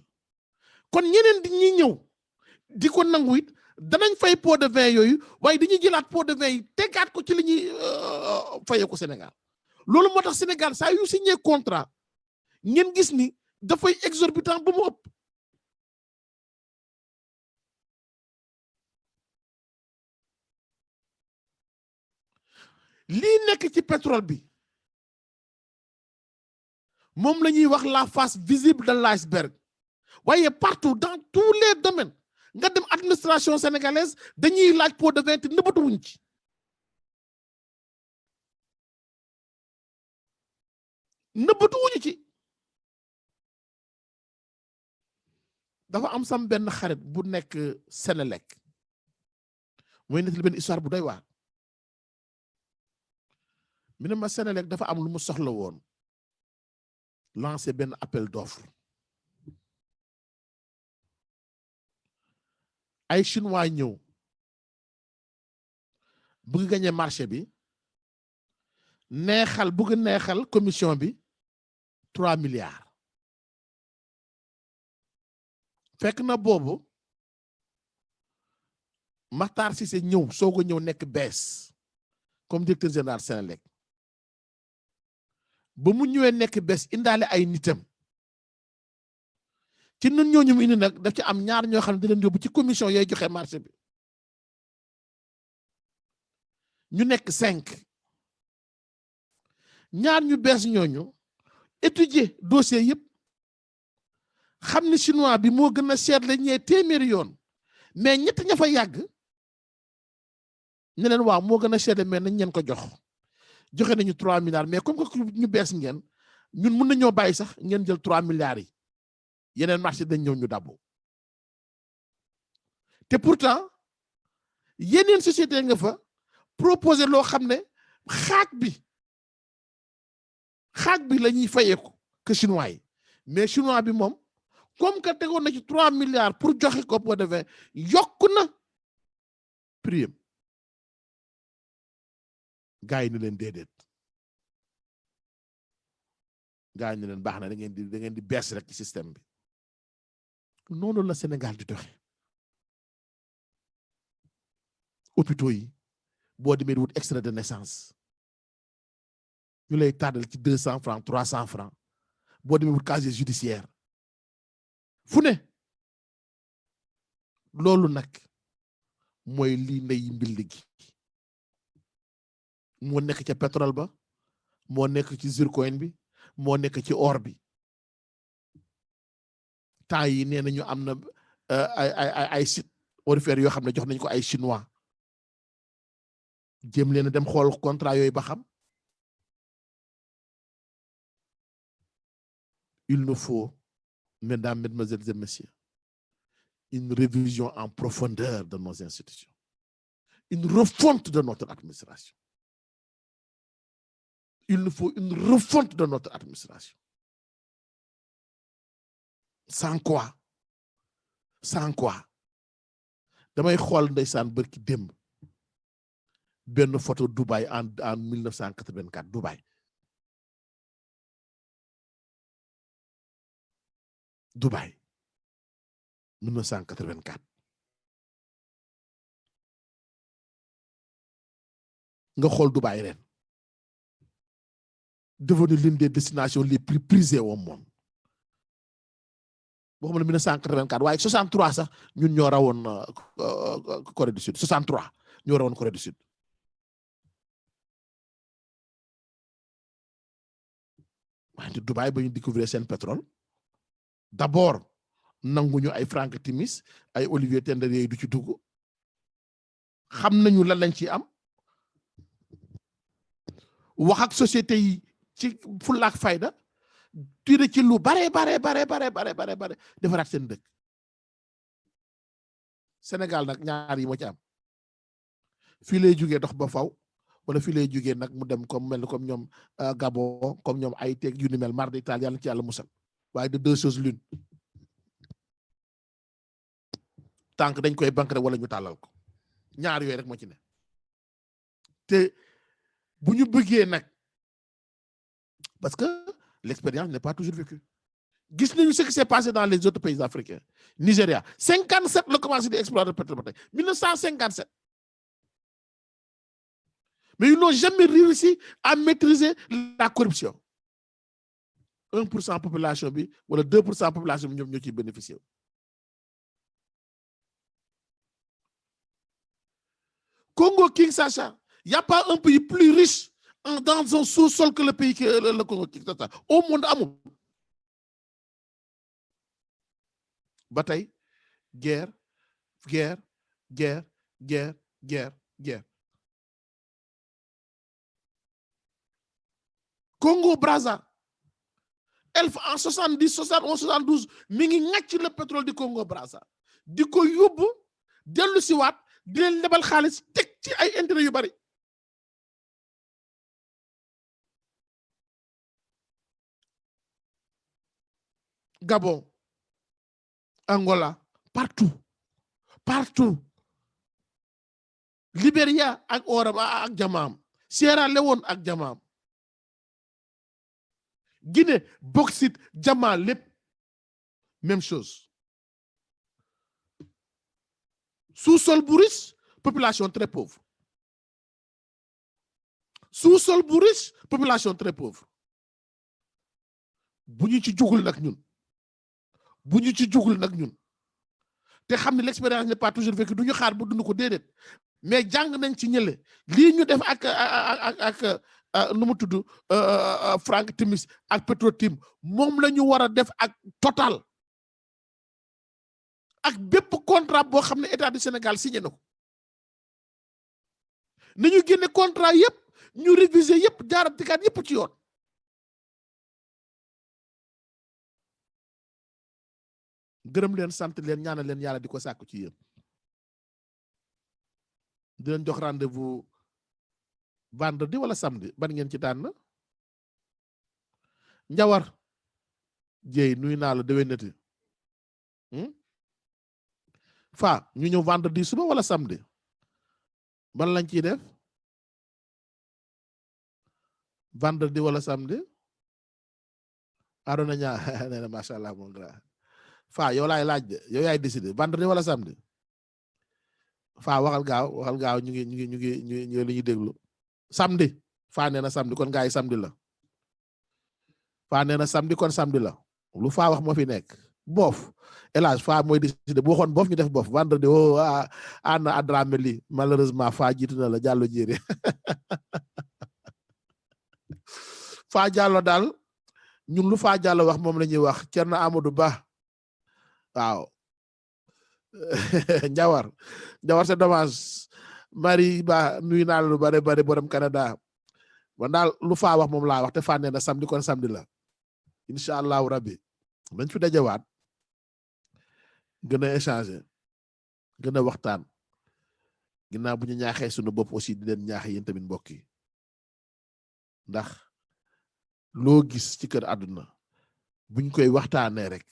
kon ñeneen di ñi ñëw di ko nangu it danañ fay pot de vin yooyu waaye dañuy jëlaat pot de vin yi tegaat ko ci li ñuy fayee ko Sénégal loolu moo tax Sénégal saa yu signé contrat ngeen gis ni dafay exorbitant ba mu ëpp lii nekk ci pétrole bi moom la ñuy wax la face visible de l'iceberg waaye partout dans tous les domaines nga dem administration sénégalaise dañuy laaj pot de vin te nëbbatuwuñ ci dafa am sam benn xarit bu nekk Sénélec mooy nettali benn histoire bu doy waar mi ne ma Sénélec dafa am lu mu soxla woon lancer benn appel d'offre ay chinois ñëw bëgg gagner marché bi bëgg neexal commission bi 3 milliards fekk na boobu Makhtar Cissé ñëw soogo ñëw nekk bees comme directeur général Sénélec ba mu ñëwee nekk bees indaale ay nitam ci nun ñooñu mu indi nag daf ci am ñaar ñoo xam ne dinañ yóbbu ci commission yooyu joxe marché bi ñu nekk 5 ñaar ñu bees ñooñu étudier dossier yëpp xam ni chinois bi moo gën a cher la ñee téeméeri yoon mais ñett ña fa yàgg ne leen waaw moo gën a cher mais nañ leen ko joxe nañu 3 milliards mais comme que ñu bees ngeen ñun mën nañoo bàyyi sax ngeen jël 3 milliards yi yeneen marché dañ ñëw ñu dabbo te pourtant yeneen société nga fa proposer loo xam ne xaaj bi la ñuy fayeeku que chinois yi mais chinois bi moom comme que tegoon na ci 3 milliards pour joxe ko pot de vin yokk na prix gaa yi ni leen déedéet gaa yi ni leen baax na da ngeen di bees rek ci système bi noonu la Sénégal di doxe hôpitaux yi boo demee wut extrait de naissance ñu lay tàddal ci 200 francs 300 francs boo demee wut casier judiciaire fu ne loolu nag mooy lii ndey mbill gi moo nekk ca pétrole ba moo nekk ci zircon bi moo nekk ci or bi temps yi nee nañu am na ay site orifères yoo xam ne jox nañu ko ay chinois jéem leen a dem xool contrat yooyu ba xam il nous faut mesdames, mesdemoiselles et messieurs une révision en profondeur de nos institutions une refonte de notre administration il nous faut une refonte de notre administration sans quoi damay xool ndeysaan bërki démb benn photo Dubaï en 1984 Dubaï 1984 nga xool Dubaï ren devenu l'une des destinations les plus prisées au monde boo xam ne 1984 waaye 63 sax ñun ñoo rawoon Corée du Sud 63 ñoo rawoon Corée du Sud waaye Dubaï ba ñu découvrir seen pétrole d'abord nanguñu ay Franck Timis ay Olivier Tenderier du ci dugg xam nañu lan lañ ci am wax ak société yi ci fulla ak fayda tiré ci lu bare defaraat seen dëkk Sénégal nag ñaar yi moo ci am fii lay jugee dox ba faw wala fii lay jugee nag mu dem comme mel comme ñoom Gabon comme ñoom ay teeg yu ni mel mar d'Italie yàlla ci yàlla musal waaye de deux choses l'une tànk dañ koy banque rek wala ñu tàllal ko ñaar yooyu rek moo ci ne te bu ñu bëggee nag parce que l'expérience n'est pas toujours vécue gis nañu ce qui s'est passé dans les autres pays africains Nigeria 57 la commencé di exploiter le pétrole ba tey 1957 mais ils n'ont jamais réussi à maîtriser la corruption 1% population bi wala 2% population bi ñoom ñoo ciy bénéficier Congo Kinshasa y a pas un pays plus riche dans un sous-sol que le pays que le Congo Kinshasa au monde amul ba tey guerre Congo Brazza elf en 70 71 72 mi ngi ŋàcc le pétrole du Congo Brazza di ko yóbbu dellu si waat di leen lebal xaalis teg ci ay intérêt yu bari Gabon Angola partout Libéria ak oram ak jamaam Sierra Leone ak jamaam Guinée bauxite diamant lépp même chose sous-sol bu riche population très pauvre sous-sol bu riche population très pauvre bu ñu ci jugul nag ñun te xam ne l'expérience n'est pas toujours vécue du ñu xaar bu dund ko déedéet mais jàng nañ ci ñële lii ñu def ak nu mu tudd Franck Timis ak Petro-Tim moom la ñu war a def ak Total ak bépp contrat boo xam ne état du Sénégal signé na ko nañu génne contrat yépp ñu réviser yépp jaaratikaat yépp ci yoon gërëm leen sant leen ñaanal leen yàlla di ko sàkku ci yéen di leen jox rendez-vous vendredi wala samedi ban ngeen ci tànn Njawar jéey nuy naa la déwénati fa ñu ñëw vendredi suba wala samedi ban lañ ciy def vendredi wala samedi Arona ñaa nee na macha allah mon grand fa yow laay laaj de yow yaay décider vendredi wala samedi fa waxal gaaw ñu ngi li ñuy déglu samedi fa nee na samedi kon gaa yi samedi la fa nee na samedi kon samedi la lu fa wax moo fi nekk boof elage fa mooy décider bu waxoon boof ñu def boof vendredi ana Adramé li malheureusement fa jiitu na la jàllo jéeri fa jàllo daal ñun lu fa jàllo wax moom la ñuy wax Thierno Amadou Ba waaw Njawar c'est dommage Marie Ba nuyu naa la lu bari borom Canada man daal lu faa wax moom laa wax te faa nee na samedi kon samedi la incha allahu rabbi nañ fi dajewaat gën a échanger gën a waxtaan ginnaaw bu ñu ñaaxee sunu bopp aussi di leen ñaax yéen tamit mbokk yi ndax loo gis ci kër àdduna buñ koy waxtaanee rek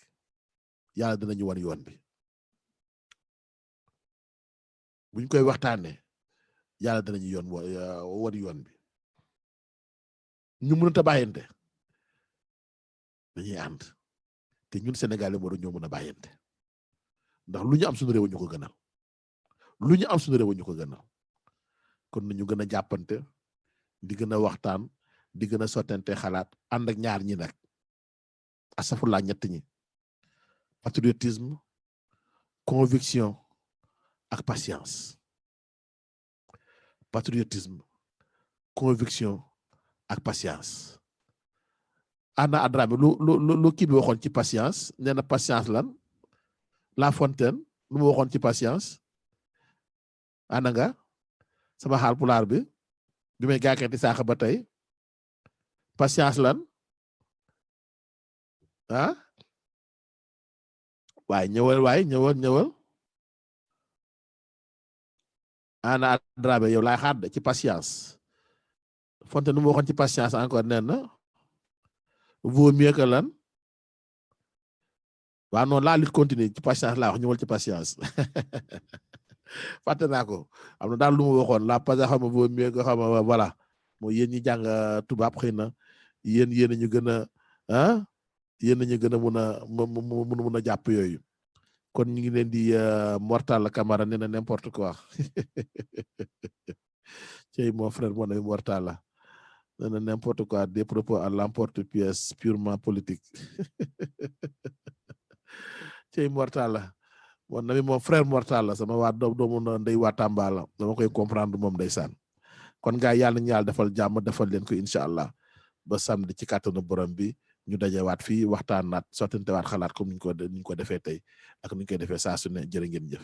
yàlla dinañu wan yoon bi buñ koy waxtaanee yàlla dinañu wan yoon bi ñu mënut a bàyyante dañuy ànd te ñun Sénégal yi ñoo mën a bàyyante ndax lu ñu am suñu réew ñu ko gënal kon nañu gën a jàppante di gën a waxtaan di gën a sottante xalaat ànd ak ñaar ñi nag asafurlaa ñett ñi patriotisme conviction ak patience Anna Adramé lu kii bi waxoon ci patience nee na patience lan La Fontaine lu mu waxoon ci patience ana nga sama xaal pulaar bi may gàkkati saaxa ba tey patience lan ah waaye ñëwal ana Dramé yow laay xaar de ci patience Fontaine lu mu waxoon ci patience encore nee na vaut mieux que lan waaw noonu la lutte continue ci patience laa wax ñëwal ci patience fàtte naa ko am na daal lu mu waxoon la parce que xam nga vaut mieux que xam nga voilà mooy yéen ñi jàng tubaab xëy na yéen ñu gën a yéen ñu gën a mun a jàpp yooyu kon ñu ngi leen di Mortal Camara nee na n'importe quoi cey mon frère mon ami Mortal nee na n'importe quoi des propos à l'emporte-pièce purement politique cey Mortal mon ami mon frère Mortal sama waa doomu ndey waa Tamba la dama koy comprendre moom ndeysaan kon gaa yàlla ñu yàlla defal jàmm defal leen ko incha allah ba samedi ci kàttanu borom bi ñu dajewaat fii waxtaan naat sottantewaat xalaat comme ni ñu ko defee tey ak ni ñu koy defee saa su ne jërë ngeen jëf